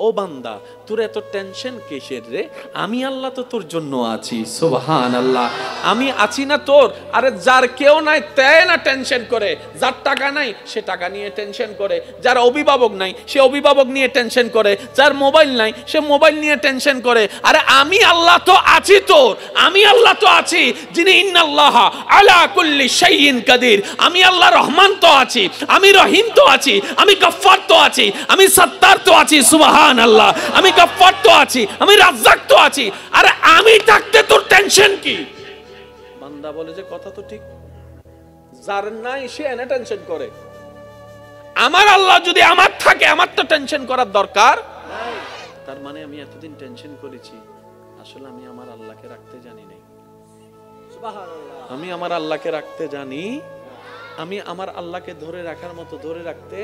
ও বান্দা তোর এত টেনশন কিসের রে, আমি আল্লাহ তো তোর জন্য আছি। সুবহানাল্লাহ, আমি আছি না তোর। আরে যার কেউ নাই তাই না টেনশন করে, যার টাকা নাই সে টাকা নিয়ে টেনশন করে, যার অভিভাবক নাই সে অভিভাবক নিয়ে টেনশন করে, যার মোবাইল নাই সে মোবাইল নিয়ে টেনশন করে। আরে আমি আল্লাহ তো আছি তোর, আমি আল্লাহ তো আছি যিনি ইন্নাল্লাহ আলা কুল্লি শাইইন কাদির। আমি আল্লাহ রহমান তো আছি, আমি রহিম তো আছি, আমি গফফার তো আছি, আমি সত্তার তো আছি। সুবহানাল্লাহ, আমি গফফার তো আছি, আমি রাজ্জাক তো আছি। আরে আমি থাকতে তোর টেনশন কি? বান্দা বলে যে কথা তো ঠিক, যার নাই সে এনে টেনশন করে। আমার আল্লাহ যদি আমার থাকে, আমার তো টেনশন করার দরকার নাই। তার মানে আমি এতদিন টেনশন করেছি, আসলে আমি আমার আল্লাহকে রাখতে জানি নাই। সুবহানাল্লাহ, আমি আমার আল্লাহকে রাখতে জানি, আমি আমার আল্লাহকে ধরে রাখার মতো ধরে রাখতে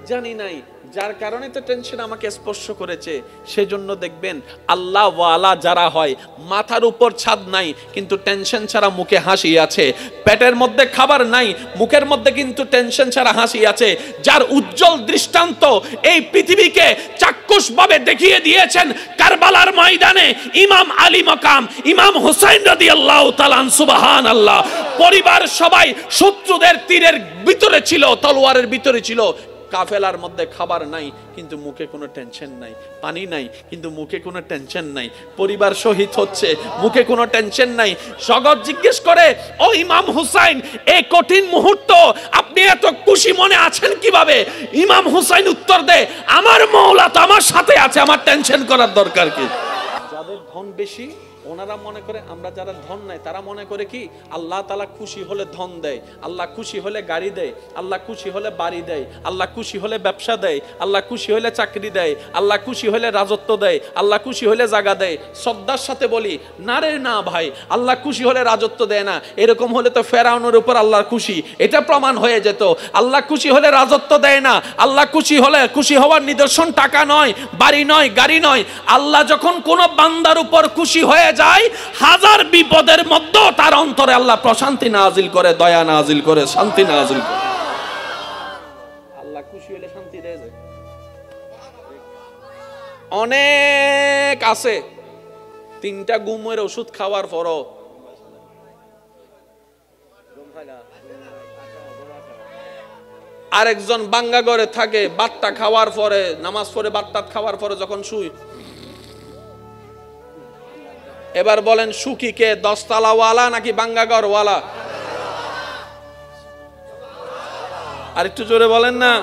জানি নাই, যার কারণে তো টেনশন আমাকে স্পর্শ করেছে। সেজন্য দেখবেন আল্লাহ ওয়ালা যারা হয়, মাথার উপর ছাদ নাই কিন্তু টেনশন ছাড়া মুখে হাসি আছে, পেটের মধ্যে খাবার নাই মুখের মধ্যে কিন্তু টেনশন ছাড়া হাসি আছে, যার উজ্জ্বল দৃষ্টান্ত এই পৃথিবীকে চাক্ষুষভাবে দেখিয়ে দিয়েছেন কারবালার ময়দানে ইমাম আলী মাকাম ইমাম হুসাইন রাদিয়াল্লাহু তাআলা। সুবহানাল্লাহ, পরিবার সবাই শত্রুদের তীরের ভিতরে ছিল, তলোয়ারের ভিতরে ছিল, কাফেলার মধ্যে খাবার নাই কিন্তু মুখে কোনো টেনশন নাই, পানি নাই কিন্তু মুখে কোনো টেনশন নাই, পরিবার শহীদ হচ্ছে মুখে কোনো টেনশন নাই। জগৎ জিজ্ঞেস করে, ও ইমাম হুসাইন এই কঠিন মুহূর্ত আপনি এত খুশি মনে আছেন কিভাবে? ইমাম হুসাইন উত্তর দেয়, আমার মাওলা তো আমার সাথে আছে, আমার টেনশন করার দরকার কি? যাদের ধন বেশি ওনারা মনে করে, আমরা যারা ধন নাই তারা মনে করে কি আল্লাহ তাআলা খুশি হলে ধন দেয়, আল্লাহ খুশি হলে গাড়ি দেয়, আল্লাহ খুশি হলে বাড়ি দেয়, আল্লাহ খুশি হলে ব্যবসা দেয়, আল্লাহ খুশি হলে চাকরি দেয়, আল্লাহ খুশি হলে রাজত্ব দেয়, আল্লাহ খুশি হলে জায়গা দেয়। শ্রদ্ধার সাথে বলি, না রে না ভাই, আল্লাহ খুশি হলে রাজত্ব দেয় না। এরকম হলে তো ফেরাউনের উপর আল্লাহর খুশি, এটা প্রমাণ হয়ে যেত। আল্লাহ খুশি হলে রাজত্ব দেয় না, আল্লাহ খুশি হলে, খুশি হওয়ার নিদর্শন টাকা নয়, বাড়ি নয়, গাড়ি নয়। আল্লাহ যখন কোন বান্দার উপর খুশি হয়ে যায়, হাজার বিপদের মধ্যে তার অন্তরে আল্লাহ প্রশান্তি নাজিল করে, দয়া নাজিল করে, শান্তি নাজিল করে। আল্লাহ খুশি হলে শান্তি দেয়। অনেক আছে 3টা ঘুমের ওষুধ খাওয়ার পরও আরেকজন বাঙ্গা ঘরে থাকে, বাট্টা খাওয়ার পরে, নামাজ পড়ে বাট্টা খাওয়ার পরে যখন শুই, এবার বলেন সুখী কে, 10 তলাওয়ালা নাকি বাঙ্গাঘর ওয়ালা? আর একটু জোরে বলেন না।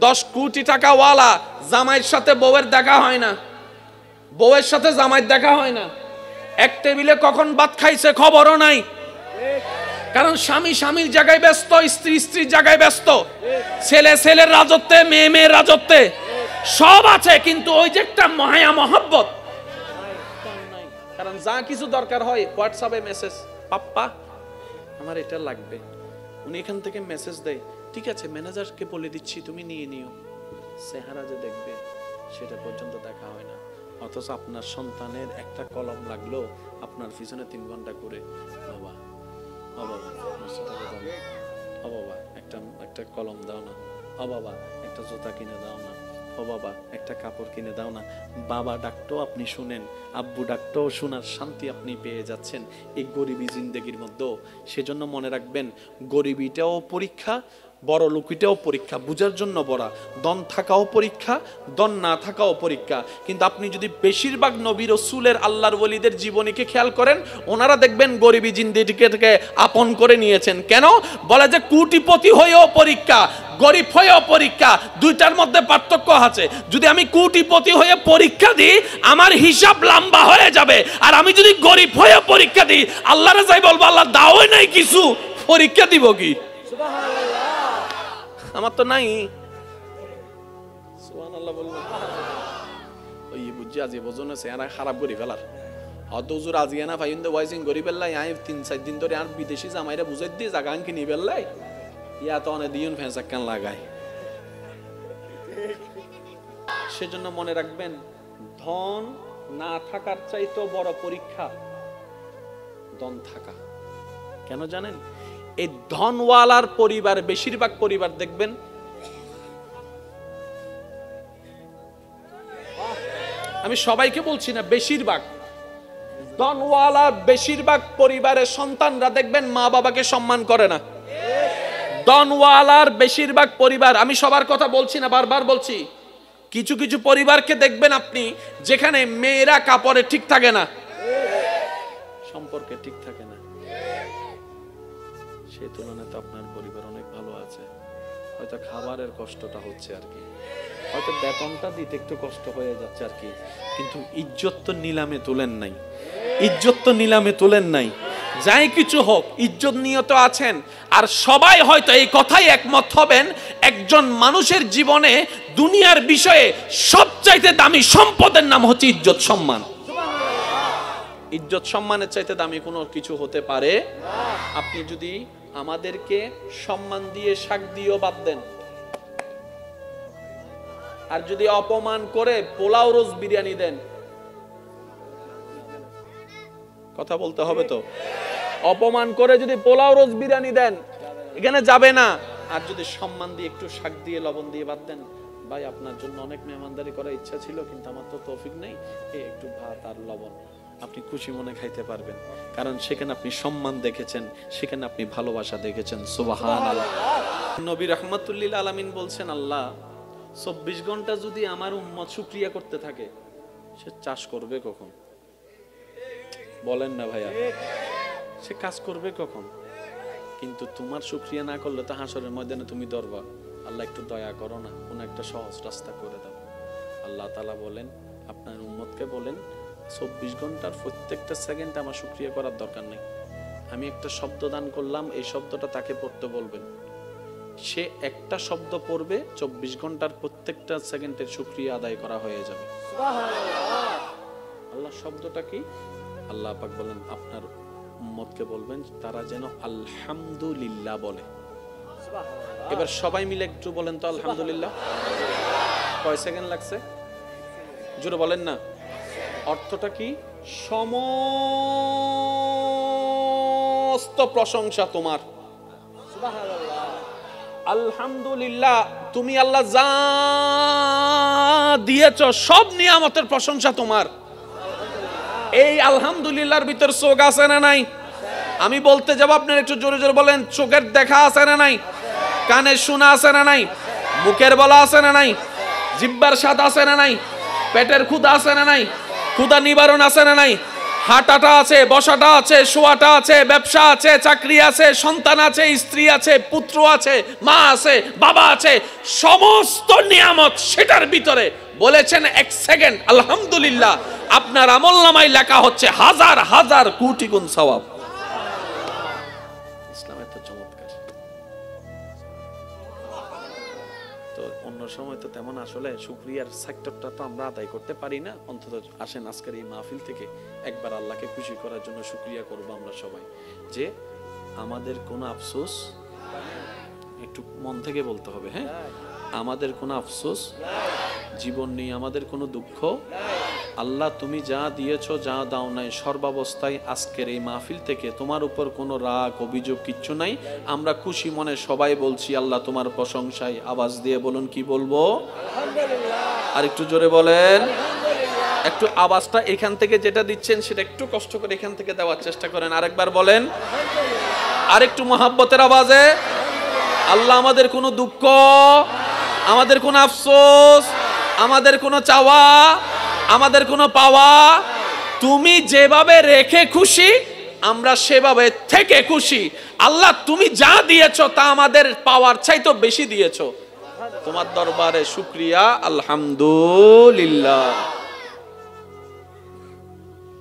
10 কোটি টাকা ওয়ালা, জামাইয়ের সাথে বউয়ের দেখা হয় না, বউয়ের সাথে জামাইয়ের দেখা হয় না, এক টেবিলে কখন ভাত খাইছে খবরও নাই, কারণ স্বামী স্বামীর জায়গায় ব্যস্ত, স্ত্রী স্ত্রীর জায়গায় ব্যস্ত, ছেলে ছেলের রাজত্বে, মেয়ে মেয়ের রাজত্বে, সব আছে কিন্তু ওই যে একটা মায়া মহব্বত। কারণ যা কিছু দরকার হয় হোয়াটসঅ্যাপে মেসেজ, পাপ্পা আমার এটা লাগবে, উনি এখান থেকে মেসেজ দেয়, ঠিক আছে ম্যানেজারকে বলে দিচ্ছি তুমি নিয়ে নিও। চেহারা যে দেখবে সেটা পর্যন্ত দেখা হয় না। অথচ আপনার সন্তানের একটা কলম লাগলো আপনার পিছনে 3 ঘন্টা করে, বাবা ও বাবা ও বাবা একটা কলম দাও না, ও বাবা একটা জুতা কিনে দাও না, ও বাবা একটা কাপড় কিনে দাও না। বাবা ডাকতো আপনি শুনেন, আব্বু ডাকতো শোনার শান্তি আপনি পেয়ে যাচ্ছেন এই গরিবী জিন্দেগির মধ্যে। সেজন্য মনে রাখবেন, গরিবিটাও পরীক্ষা, বড় লোকিটাও পরীক্ষা, বুঝার জন্য বড়া। দন থাকাও পরীক্ষা, দন না থাকাও পরীক্ষা। কিন্তু আপনি যদি বেশিরভাগ নবী রাসূলের, আল্লাহর ওলিদের জীবনীকে খেয়াল করেন, ওনারা দেখবেন গরিবী জিন্দেগিকে আপন করে নিয়েছেন। কেন? বলে যে কোটিপতি হয়েও পরীক্ষা, গরিব হয়েও পরীক্ষা, দুইটার মধ্যে পার্থক্য আছে। যদি আমি কোটিপতি হয়ে পরীক্ষা দিই আমার হিসাব লম্বা হয়ে যাবে, আর আমি যদি গরিব হয়ে পরীক্ষা দিই আল্লাহরে যাই বলবো আল্লাহ দাওই নাই কিছু, পরীক্ষা দিব কি? আমার তো নাই। সুবহানাল্লাহ বলবো ওই বুঝি আজি বোঝনে চেহারা খারাপ করে ফেলার হয়তো হুজুর আজি না ফাইন দে ওয়াইজিং গরি ফেললাই, আই 3-4 দিন ধরে আর বিদেশি জামাইরা বুঝাই দিয়ে জায়গা আনকি নি ফেললাই, ইয়া তো অনেক দিন ফ্যান্স কান লাগায়। সেজন্য মনে রাখবেন, ধন না থাকার চাইতে বড় পরীক্ষা ধন থাকা। কেন জানেন? এই ধনওয়ালার পরিবার, বেশিরভাগ পরিবার দেখবেন আমি সবাইকে বলছি না, বেশিরভাগ ডনওয়ালার বেশিরভাগ পরিবারের সন্তানরা দেখবেন মা বাবাকে সম্মান করে না। ডনওয়ালার বেশিরভাগ পরিবার, আমি সবার কথা বলছি না, বারবার বলছি, কিছু কিছু পরিবারকে দেখবেন আপনি যেখানে মেয়েরা কাপড়ে ঠিক থাকে না, সম্পর্কে ঠিক থাকে না। সেই তুলনায় তো আপনার পরিবার অনেক ভালো আছে। হয়তো খাবারের কষ্টটা হচ্ছে আর কি, হয়তো বেতনটা দিতে একটু কষ্ট হয়ে যাচ্ছে আর কি, কিন্তু ইজ্জত তো নিলামে তুলেন নাই, ইজ্জত তো নিলামে তুলেন নাই। যাই কিছু হোক ইজ্জত নিয়ে তো আছেন। আর সবাই হয়তো এই কথাই একমত হবেন, একজন মানুষের জীবনে দুনিয়ার বিষয়ে সবচাইতে দামি সম্পদের নাম হচ্ছে ইজ্জত সম্মান। ইজ্জত সম্মানের চাইতে দামি কোনো কিছু হতে পারে? আপনি যদি আমাদেরকে সম্মান দিয়ে শাক দিয়েও বাদ দেন, আর যদি অপমান করে পোলাও রোজ বিরিয়ানি দেন, কথা বলতে হবে তো, অপমান করে যদি পোলাও রোজ বিরিয়ানি দেন এখানে যাবে না। আর যদি সম্মান দিয়ে একটু শাক দিয়ে লবণ দিয়ে বাদ দেন, ভাই আপনার জন্য অনেক মেহমানদারি করার ইচ্ছা ছিল কিন্তু আমার তো তৌফিক নেই, একটু ভাত আর লবণ, আপনি খুশি মনে খাইতে পারবেন, কারণ সেখানে আপনি সম্মান দেখেছেন, সেখানে আপনি ভালোবাসা দেখেছেন। সুবহানাল্লাহ। নবী রাহমাতুল্লিল আলামিন বলছেন, আল্লাহ 24 ঘন্টা যদি আমার উম্মত শুকরিয়া করতে থাকে, সে চাষ করবে কখন? বলেন না ভাইয়া, সে কাজ করবে কখন? কিন্তু তোমার শুকরিয়া না করলে তো হাসরের ময়দানে তুমি দরবা, আল্লাহ একটু দয়া করো না, কোন একটা সহজ রাস্তা করে দাও। আল্লাহ তাআলা বলেন, আপনার উম্মতকে বলেন 24 ঘন্টার প্রত্যেকটা সেকেন্ড আমার শুকরিয়া করার দরকার নেই, আমি একটা শব্দ দান করলাম, এই শব্দটা তাকে পড়তে বলবেন, সে একটা শব্দ পড়বে, 24 ঘন্টার প্রত্যেকটা সেকেন্ডের শুকরিয়া আদায় করা হয়ে যাবে। সুবহানাল্লাহ। আল্লাহ শব্দটা কি? আল্লাহ পাক বলেন আপনার উম্মতকে বলবেন তারা যেন আলহামদুলিল্লাহ বলে। এবার সবাই মিলে একটু বলেন তো আলহামদুলিল্লাহ। কয় সেকেন্ড লাগছে? জোরে বলেন না। অর্থটা কি? সমস্ত প্রশংসা তোমার। সুবহানাল্লাহ। আলহামদুলিল্লাহ, তুমি আল্লাহ যা দিয়েছো সব নিয়ামতের প্রশংসা তোমার। এই আলহামদুলিল্লাহর ভিতর চোখ আছে না নাই? আমি বলতে যাব, আপনারা একটু জোরে জোরে বলেন, চোখের দেখা আছে না নাই? কানের শোনা আছে না নাই? মুখের বলা আছে না নাই? জিহ্বার স্বাদ আছে না নাই? পেটের ক্ষুধা আছে না নাই? ক্ষুধা নিবারণ আছে না নাই? হাঁটাটা আছে, বসাটা আছে, শোয়াটা আছে, ব্যবসা আছে, চাকরি আছে, সন্তান আছে, স্ত্রী আছে, পুত্র আছে, মা আছে, বাবা আছে, সমস্ত নিয়ামত সেটার ভিতরে বলেছেন এক সেকেন্ড আলহামদুলিল্লাহ, আপনার আমলনামায় লেখা হচ্ছে হাজার হাজার কোটি গুণ সওয়াব। ইসলাম এত চমৎকার। তো অন্য সময় তো তেমন আসলে শুকরিয়ার সেক্টরটা তো আমরা আদায় করতে পারি না। অন্তত আসেন আজকের এই মাহফিল থেকে একবার আল্লাহকে খুশি করার জন্য শুকরিয়া করব আমরা সবাই, যে আমাদের কোনো আফসোস, একটু মন থেকে বলতে হবে, হ্যাঁ, আমাদের কোনো আফসোস জীবন নেই, আমাদের কোনো দুঃখ। আল্লাহ তুমি যা দিয়েছো, যা দাও নাই, সর্বাবস্থায় আজকের এই মাহফিল থেকে তোমার উপর কোনো রাগ অভিযোগ কিচ্ছু নাই। আমরা খুশি মনে সবাই বলছি আল্লাহ তোমার প্রশংসায়। আওয়াজ দিয়ে বলুন, কি বলবো? আলহামদুলিল্লাহ। আর একটু জোরে বলেন। একটু আওয়াজটা এখান থেকে যেটা দিচ্ছেন সেটা একটু কষ্ট করে এখান থেকে দেওয়ার চেষ্টা করেন। আরেকবার বলেন, আর একটু মহাব্বতের আওয়াজে। আল্লাহ আমাদের কোনো দুঃখ, আমাদের কোনো আফসোস, আমাদের কোনো চাওয়া, আমাদের কোনো পাওয়া তুমি যেভাবে রেখে খুশি, আমরা সেভাবে থেকে খুশি। আল্লাহ তুমি যা দিয়েছো তা আমাদের পাওয়ার চাইতে বেশি দিয়েছো। তোমার দরবারে শুকরিয়া, আলহামদুলিল্লাহ।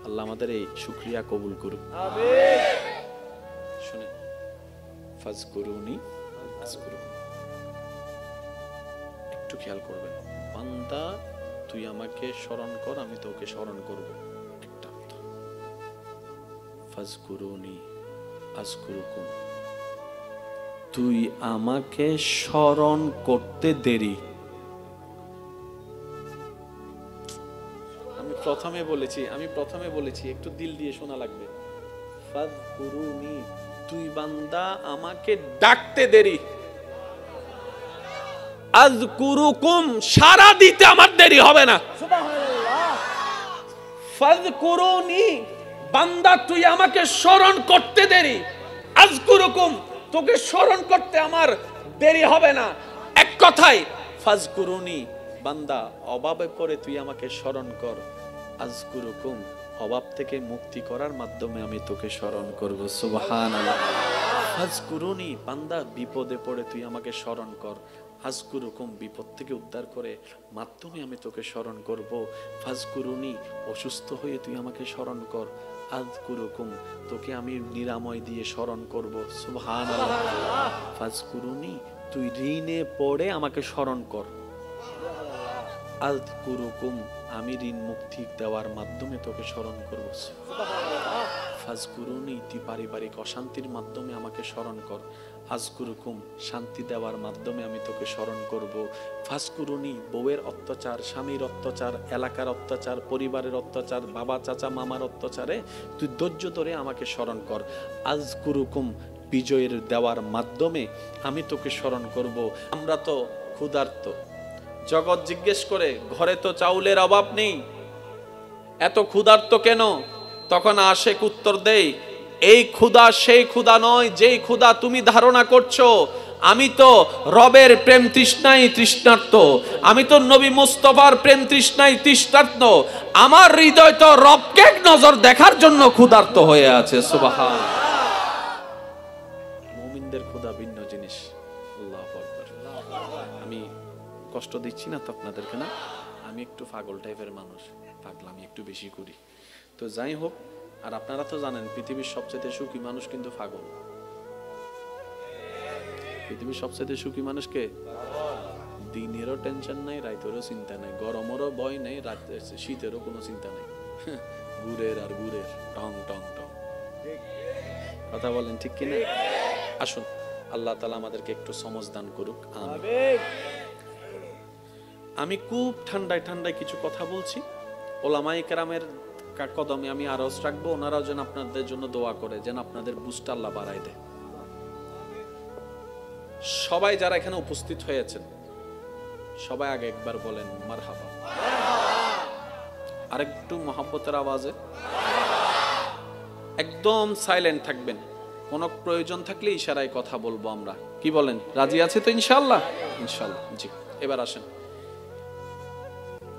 আল্লাহ আমাদের এই শুকরিয়া কবুল করুক। আমিন। শুনে, ফাজকুরুনি আযকুরুকুম। একটু খেয়াল করবেন, বান্দা তুই আমাকে স্মরণ কর, আমি তোকে স্মরণ করব। একটা অর্থ, ফাজকুরুনি আযকুরুকুম, তুই আমাকে স্মরণ করতে দেরি। আমি প্রথমে বলেছি একটু দিল দিয়ে শোনা লাগবে। ফাজকুরুনি, তুই বান্দা আমাকে ডাকতে দেরি। আযকুরুকুম, সারা দিতে আমার দেরি হবে না। সুবহানাল্লাহ। ফাযকুরুনি, বান্দা তুই আমাকে স্মরণ করতে দেরি, আযকুরুকুম, তোকে স্মরণ করতে আমার দেরি হবে না। এক কথায় ফাযকুরুনি, বান্দা অভাবে পড়ে তুই আমাকে স্মরণ কর, আযকুরুকুম, অভাব থেকে মুক্তি করার মাধ্যমে আমি তোকে স্মরণ করব। সুবহানাল্লাহ। ফাযকুরুনি, বান্দা বিপদে পড়ে তুই আমাকে স্মরণ কর, আযকুরুকুম, বিপদ থেকে উদ্ধার করে মাধ্যমে আমি তোকে স্মরণ করব। ফাযকুরুনি, অসুস্থ হয়ে তুই আমাকে স্মরণ কর, আযকুরুকুম, তোকে আমি নিরাময় দিয়ে স্মরণ করব। সুবহানাল্লাহ। ফাযকুরুনি, তুই ঋণে পড়ে আমাকে স্মরণ কর, আযকুরুকুম, আমি ঋণ মুক্তি দেওয়ার মাধ্যমে তোকে স্মরণ করব। ফাযকুরুনি, তুই পারিবারিক অশান্তির মাধ্যমে আমাকে স্মরণ কর, আযকুরুকুম, শান্তি দেওয়ার মাধ্যমে আমি তোকে স্মরণ করব। ফাযকুরুনি, বউয়ের অত্যাচার, স্বামীর অত্যাচার, এলাকার অত্যাচার, পরিবারের অত্যাচার, বাবা চাচা মামার অত্যাচারে তুই ধৈর্য ধরে আমাকে স্মরণ কর, আযকুরুকুম, বিজয়ের দেওয়ার মাধ্যমে আমি তোকে স্মরণ করব। আমরা তো ক্ষুধার্ত, জগৎ জিজ্ঞেস করে ঘরে তো চাউলের অভাব নেই, এত ক্ষুধার্ত কেন? তখন আশিক উত্তর দেয়, এই ক্ষুধা সেই ক্ষুধা নয় যেই ক্ষুধা তুমি ধারণা করছো। আমি তো রবের প্রেম তৃষ্ণায় তৃষ্ণার্ত, আমি তো নবী মুস্তাফার প্রেম তৃষ্ণায় তৃষ্ণার্ত। আমার হৃদয় তো রবকে এক নজর দেখার জন্য ক্ষুধার্ত হয়ে আছে। সুবহান। মুমিনদের ক্ষুধা ভিন্ন জিনিস। আল্লাহু আকবার। আমি কষ্ট দিচ্ছি না তো আপনাদেরকে? না, আমি একটু পাগল টাইপের মানুষ, পাগলামি একটু বেশি করি। তো যাই হোক, আর আপনারা তো জানেন পৃথিবীর সবচেয়ে সুখী মানুষ কিন্তু পাগল। পৃথিবীর সবচেয়ে সুখী মানুষকে দিনেরও টেনশন নাই, রাতেরও চিন্তা নাই, গরমেরও ভয় নেই, শীতেরও কোনো চিন্তা নেই, ঘুরের আর ঘুরের, টং টং টং। কথা বলেন ঠিক কিনা? আসুন আল্লাহ তাআলা আমাদেরকে একটু সমঝ দান করুক। আমিন। আমি খুব ঠান্ডায় ঠান্ডায় কিছু কথা বলছি, ওলামায়ে কেরামের কদমে আমি আরজ রাখবো, ওনারাও যেন আপনাদের জন্য দোয়া করে, যেন আপনাদের বুঝটা আল্লাহ বাড়ায় দেয়। সবাই যারা এখানে উপস্থিত হয়েছেন সবাই আগে একবার বলেন মারহাবা। আরেকটু মহব্বতের আওয়াজে, একদম সাইলেন্ট থাকবেন, কোনো প্রয়োজন থাকলে ইশারায় কথা বলবো আমরা। কি বলেন, রাজি আছে তো? ইনশাআল্লাহ। ইনশাআল্লাহ। জি, এবার আসেন।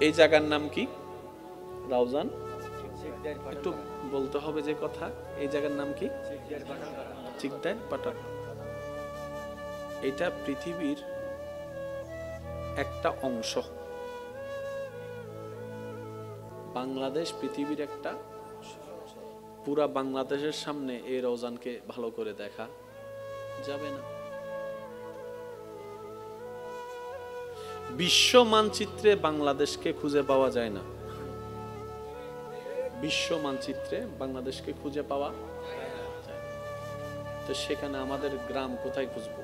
এই জায়গার নাম কি? রাউজান। একটু বলতে হবে যে কথা, এই জায়গার নাম কি? চিকদার পাটান। এটা পৃথিবীর একটা অংশ। বাংলাদেশ পৃথিবীর একটা, পুরা বাংলাদেশের সামনে এই রওজানকে ভালো করে দেখা যাবে না। বিশ্ব মানচিত্রে বাংলাদেশকে খুঁজে পাওয়া যায় না। বিশ্ব মানচিত্রে বাংলাদেশকে খুঁজে পাওয়া যায়, তো সেখানে আমাদের গ্রাম কোথায় খুঁজবো?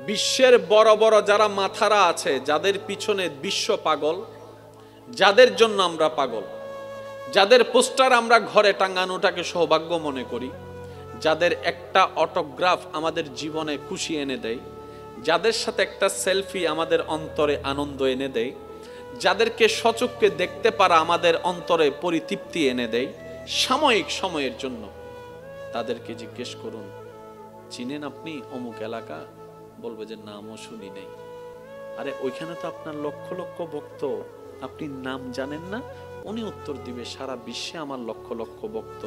বিশ্বের বড় বড় যারা মাথারা আছে, যাদের পিছনে বিশ্ব পাগল, যাদের জন্য আমরা পাগল, যাদের পোস্টার আমরা ঘরে টাঙানোটাকে সৌভাগ্য মনে করি, যাদের একটা অটোগ্রাফ আমাদের জীবনে খুশি এনে দেয়, যাদের সাথে একটা সেলফি আমাদের অন্তরে আনন্দ এনে দেয়, যাদেরকে সচক্ষে দেখতে পারা আমাদের অন্তরে পরিতৃপ্তি এনে দেয় সাময়িক সময়ের জন্য, তাদেরকে জিজ্ঞেস করুন চিনেন আপনি অমুক এলাকা? বলবে যে নামও শুনি নাই। আরে ওইখানে তো আপনার লক্ষ লক্ষ ভক্ত, আপনি নাম জানেন না? উনি উত্তর দিবে সারা বিশ্বে আমার লক্ষ লক্ষ ভক্ত,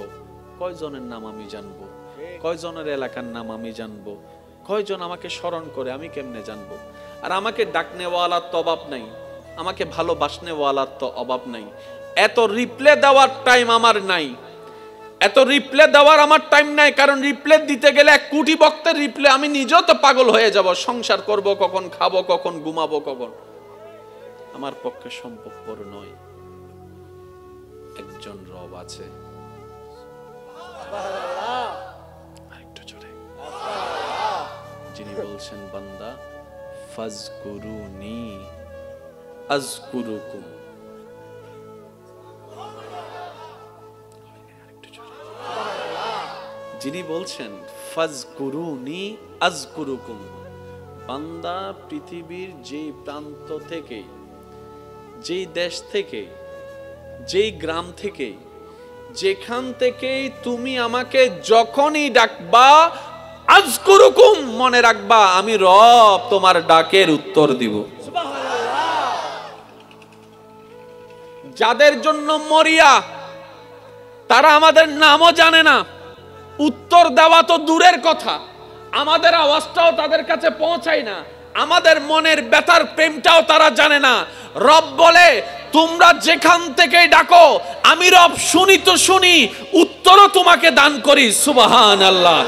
কয়জনের নাম আমি জানবো? কয়জনের এলাকার নাম আমি জানবো? কয়জন আমাকে স্মরণ করে আমি কেমনে জানবো? আর আমাকে ডাকনেওয়ালার তো অভাব নাই, আমাকে ভালোবাসনেওয়ালার তো অভাব নাই। এত রিপ্লে দেওয়ার টাইম আমার নাই, এত রিপ্লে দেওয়ার আমার টাইম নাই, কারণ রিপ্লে দিতে গেলে 1 কোটি ভক্তের রিপ্লে আমি নিজেও তো পাগল হয়ে যাব। সংসার করব কখন, খাবো কখন, ঘুমাবো কখন, আমার পক্ষে সম্ভবপর নয়। একজন রব আছে, আরেকটু জোরে, যিনি বলছেন বান্দা ফাজকুরুনি আযকুরুকুম। যিনি বলছেন ফাজকুরুনি আযকুরুকুম, বান্দা পৃথিবীর যেই প্রান্ত থেকে, যেই দেশ থেকে, যেই গ্রাম থেকে, যেখান থেকেই তুমি আমাকে যখনই ডাকবা, আযকুরুকুম, মনে রাখবা আমি রব তোমার ডাকের উত্তর দিব। যাদের জন্য মরিয়া, তারা আমাদের নামও জানে না, উত্তর দেওয়া তো দূরের কথা, আমাদের আওয়াজটাও তাদের কাছে পৌঁছায় না, আমাদের মনের ব্যথার প্রেমটাও তারা জানে না। রব বলে তোমরা যেখান থেকে ডাকো আমি রব শুনি তো শুনি, উত্তরও তোমাকে দান করি। সুবহানাল্লাহ।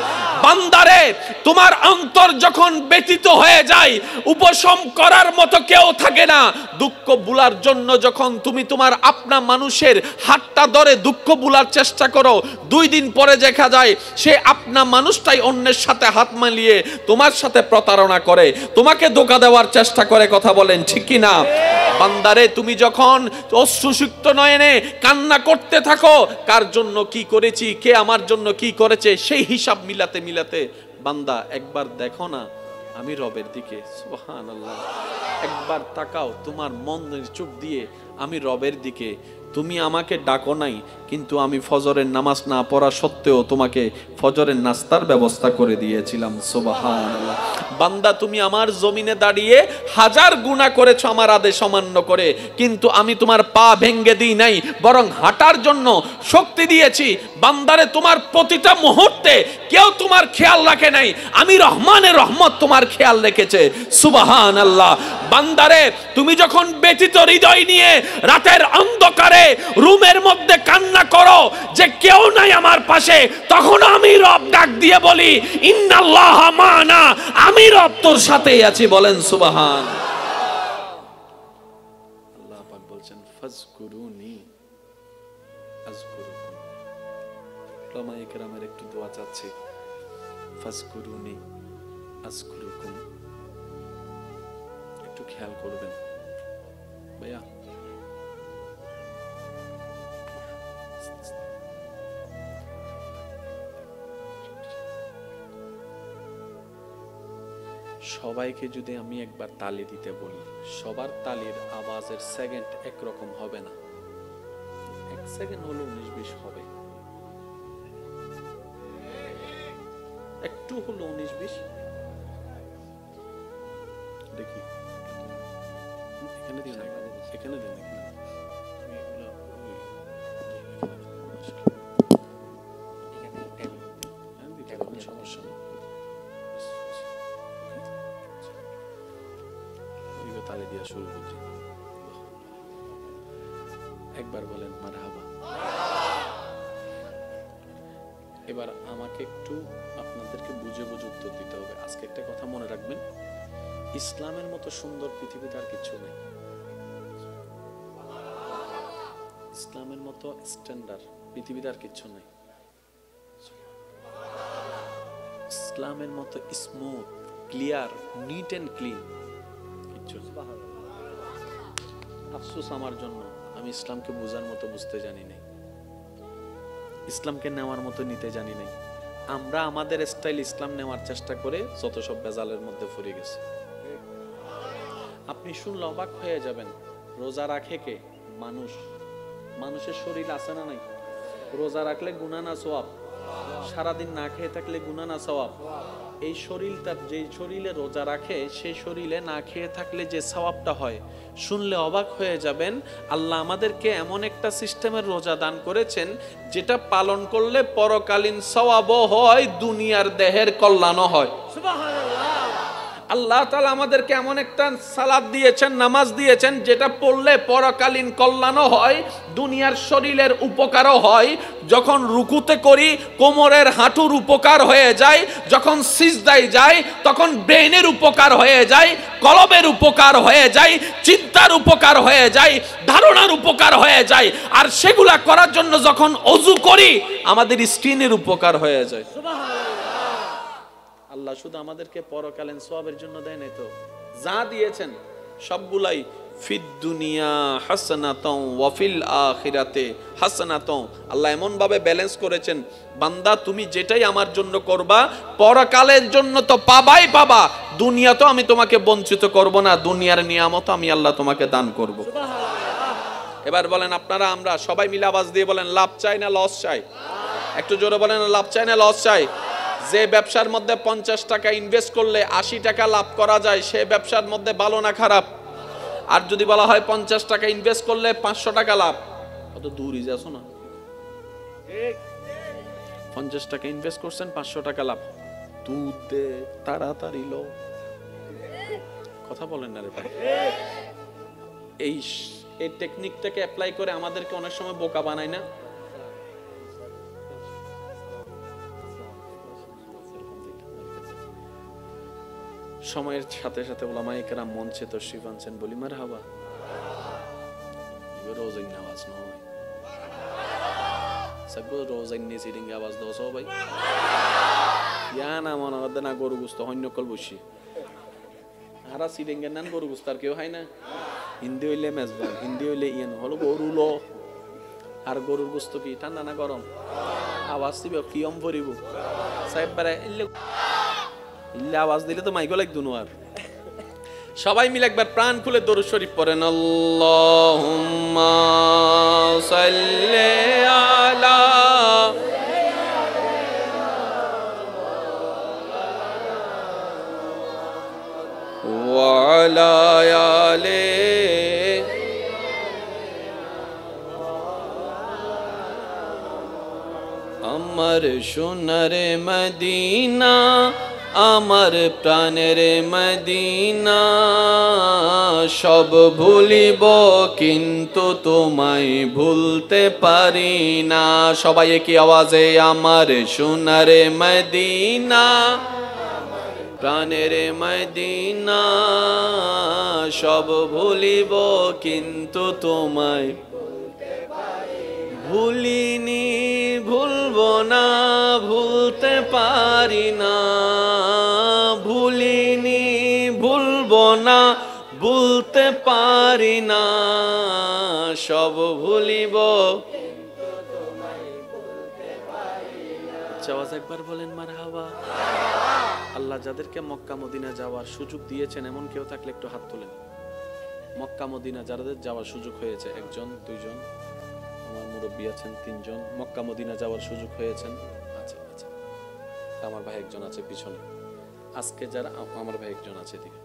বান্দারে, তোমার অন্তর যখন ব্যথিত হয়ে যায়, উপশম করার মতো কেউ থাকে না। দুঃখ ভুলার জন্য যখন তুমি তোমার আপনা মানুষের হাতটা ধরে দুঃখ ভুলার চেষ্টা করো, 2 দিন পরে দেখা যায় সে আপনা মানুষটাই অন্যের সাথে হাত মিলিয়ে তোমার সাথে প্রতারণা করে, তোমাকে ধোঁকা দেওয়ার চেষ্টা করে। কথা বলেন ঠিক কি না? বান্দারে, তুমি যখন অশ্রুসিক্ত নয়নে কান্না করতে থাকো, কার জন্য কি করেছি, কে আমার জন্য কি করেছে, সেই হিসাব মিলাতে মিলাতে বান্দা একবার দেখো না আমি রবের দিকে। সুবহানাল্লাহ। একবার তাকাও তোমার মনের চোখ দিয়ে আমি রবের দিকে। তুমি আমাকে ডাকো নাই, কিন্তু আমি ফজরের নামাজ না পড়া সত্ত্বেও তোমাকে ফজরের নাস্তার ব্যবস্থা করে দিয়েছিলাম। সুবহানাল্লাহ। বান্দা, তুমি আমার জমিনে দাঁড়িয়ে 1000 গুনাহ করেছো আমার আদেশ অমান্য করে, কিন্তু আমি তোমার পা ভেঙে দিই নাই, বরং হাঁটার জন্য শক্তি দিয়েছি। বান্দারে, তোমার প্রতিটা মুহূর্তে কেউ তোমার খেয়াল রাখে নাই, আমি রহমানের রহমত তোমার খেয়াল রেখেছে। সুবহানাল্লাহ। বান্দারে, তুমি যখন ব্যথিত হৃদয় নিয়ে রাতের অন্ধকারে রুমের মধ্যে কান্না করো যে কেউ নাই আমার পাশে, তখন আমি রব ডাক দিয়ে বলি ইন্নাল্লাহ মা'না, আমি রব তোর সাথেই আছি। বলেন সুবহান। আল্লাহ পাক বলছেন ফাজকুরুনি আযকুরুকুম। উলামায়ে কেরামের একটু দোয়া চাচ্ছি, ফাজকুরুনি আযকুরুকুম, একটু খেয়াল করবেন ভাইয়া। সবাইকে যদি আমি একবার তালি দিতে বলি, সবার তালির আওয়াজের সেকেন্ড একরকম হবে না, 1 সেকেন্ড হলো 19-20 হবে, একটু হলো 19-20। দেখি এখানে দিন, এখানে দিন, সমস্যা নেই। তালি দিয়া শুরু করছি। একবার বলেন মারহাবা। এবার আমাকে একটু আপনাদেরকে বুঝে বুঝে উত্তর দিতে হবে। আজকে একটা কথা মনে রাখবেন, ইসলামের মতো সুন্দর পৃথিবীতে আর কিছু নেই। ইসলামের মতো স্ট্যান্ডার্ড পৃথিবীতে আর কিছু নেই। ইসলামের মতো smooth, clear, neat and clean কিচ্ছু। আফসোস আমার জন্য, আমি ইসলামকে বোঝার মতো বুঝতে জানি নাই, ইসলামকে নেওয়ার মতো নিতে জানি নাই। আমরা আমাদের স্টাইল ইসলাম নেওয়ার চেষ্টা করে যত সব বেজালের মধ্যে পড়ে গেছে। আপনি শুনলে অবাক হয়ে যাবেন, রোজা রাখে কে? মানুষ। মানুষের শরীর আছে না নাই? রোজা রাখলে গুনাহ না সওয়াব? সারাদিন না খেয়ে থাকলে গুনাহ না সওয়াব? এই শরীরটা, যে শরীরে রোজা রাখে, সেই শরীরে না খেয়ে থাকলে যে সওয়াবটা হয়, শুনলে অবাক হয়ে যাবেন। আল্লাহ আমাদেরকে এমন একটা সিস্টেমের রোজা দান করেছেন যেটা পালন করলে পরকালীন সওয়াবও হয়, দুনিয়ার দেহের কল্যাণও হয়। সুবহানাল্লাহ। আল্লাহ তাআলা আমাদেরকে এমন একটা সালাত দিয়েছেন, নামাজ দিয়েছেন, যেটা পড়লে পরকালীন কল্যাণও হয়, দুনিয়ার শরীরের উপকারও হয়। যখন রুকুতে করি কোমরের হাঁটুর উপকার হয়ে যায়, যখন সিজদায় যাই তখন ব্রেনের উপকার হয়ে যায়, কলবের উপকার হয়ে যায়, চিন্তার উপকার হয়ে যায়, ধারণার উপকার হয়ে যায়। আর সেগুলা করার জন্য যখন ওযু করি আমাদের স্কিনের উপকার হয়ে যায়। আল্লাহ শুধু আমাদেরকে পরকালীন সওয়াবের জন্য দেয় নাই তো, যা দিয়েছেন সবগুলাই ফিদ দুনিয়া হাসানাতাও ওয়া ফিল আখিরাতে হাসানাতাও। আল্লাহ এমন ভাবে ব্যালেন্স করেছেন, বান্দা তুমি যেটাই আমার জন্য করবা পরকালের জন্য তো পাবাই পাবা, দুনিয়া তো আমি তোমাকে বঞ্চিত করব না, দুনিয়ার নিয়ামত আমি আল্লাহ তোমাকে দান করব। এবার বলেন আপনারা আমরা সবাই মিলে আওয়াজ দিয়ে বলেন লাভ চাই না লস চাই? একটু জোরে বলেন লাভ চাই না লস চাই? যে ব্যবসার মধ্যে 50 টাকা ইনভেস্ট করলে 80 টাকা লাভ করা যায় সে ব্যবসার মধ্যে ভালো না খারাপ? আর যদি বলা হয় 50 টাকা ইনভেস্ট করলে 500 টাকা লাভ, কত দূরই যাচ্ছ না? 50 টাকা ইনভেস্ট করছেন 500 টাকা লাভ, দুধ দে তাড়াতাড়ি লো, কথা বলেন না রে ভাই। এই টেকনিকটাকে অ্যাপ্লাই করে আমাদেরকে অনেক সময় বোকা বানায় না? সময়ের সাথে সাথে ওলামায়ে কেরাম মঞ্চে তশরিফ আনছেন, বলি মারহাবা। এবার রোজাই নামাজ নয়, সব রোজাই নিয়ে সিটিং আওয়াজ দাও সবাই। ইয়া না মনে হয় না গরু গুস্ত হন্য কল বসি আরা সিটিং এর নান গরু গুস্ত আর কেউ হয় না। হিন্দি হইলে মেজবান, হিন্দি হইলে ইয়ান হলো গরু লো। আর গরুর গুস্ত কি ঠান্ডা না গরম? আওয়াজ দিবে কিয়ম ভরিব সাহেব বারে ইল্লে আওয়াজ দিলে তো মাইকো লাগতো না। আর সবাই মিলে একবার প্রাণ খুলে দরুদ শরীফ পড়েন, আল্লাহুম্মা সাল্লি আলা ওয়া আলা আলি আমার সোনার মদিনা, আমার প্রাণের মদিনা, সব ভুলিব কিন্তু তোমায় ভুলতে পারি না। সবাই কি আওয়াজে আমার সোনার মদিনা, প্রাণের মদিনা, সব ভুলিব কিন্তু তোমায় ভুলিনি, ভুলবো না, ভুলতে পারি না, ভুলিনি, ভুলবো না, ভুলতে পারি না, সব ভুলিব। আওয়াজ একবার বলেন মারহাবা। আল্লাহ যাদেরকে মক্কা মদিনা যাওয়ার সুযোগ দিয়েছেন এমন কেউ থাকলে একটু হাত তোলেন। মক্কা মদিনা যাদের যাওয়ার সুযোগ হয়েছে, একজন দুইজন, আমার মুরব্বী আছেন তিনজন, মক্কা মদিনা যাওয়ার সুযোগ হয়েছেন। আচ্ছা আচ্ছা, আমার ভাই একজন আছে পিছনে। আজকে যারা, আমার ভাই একজন আছে এদিকে,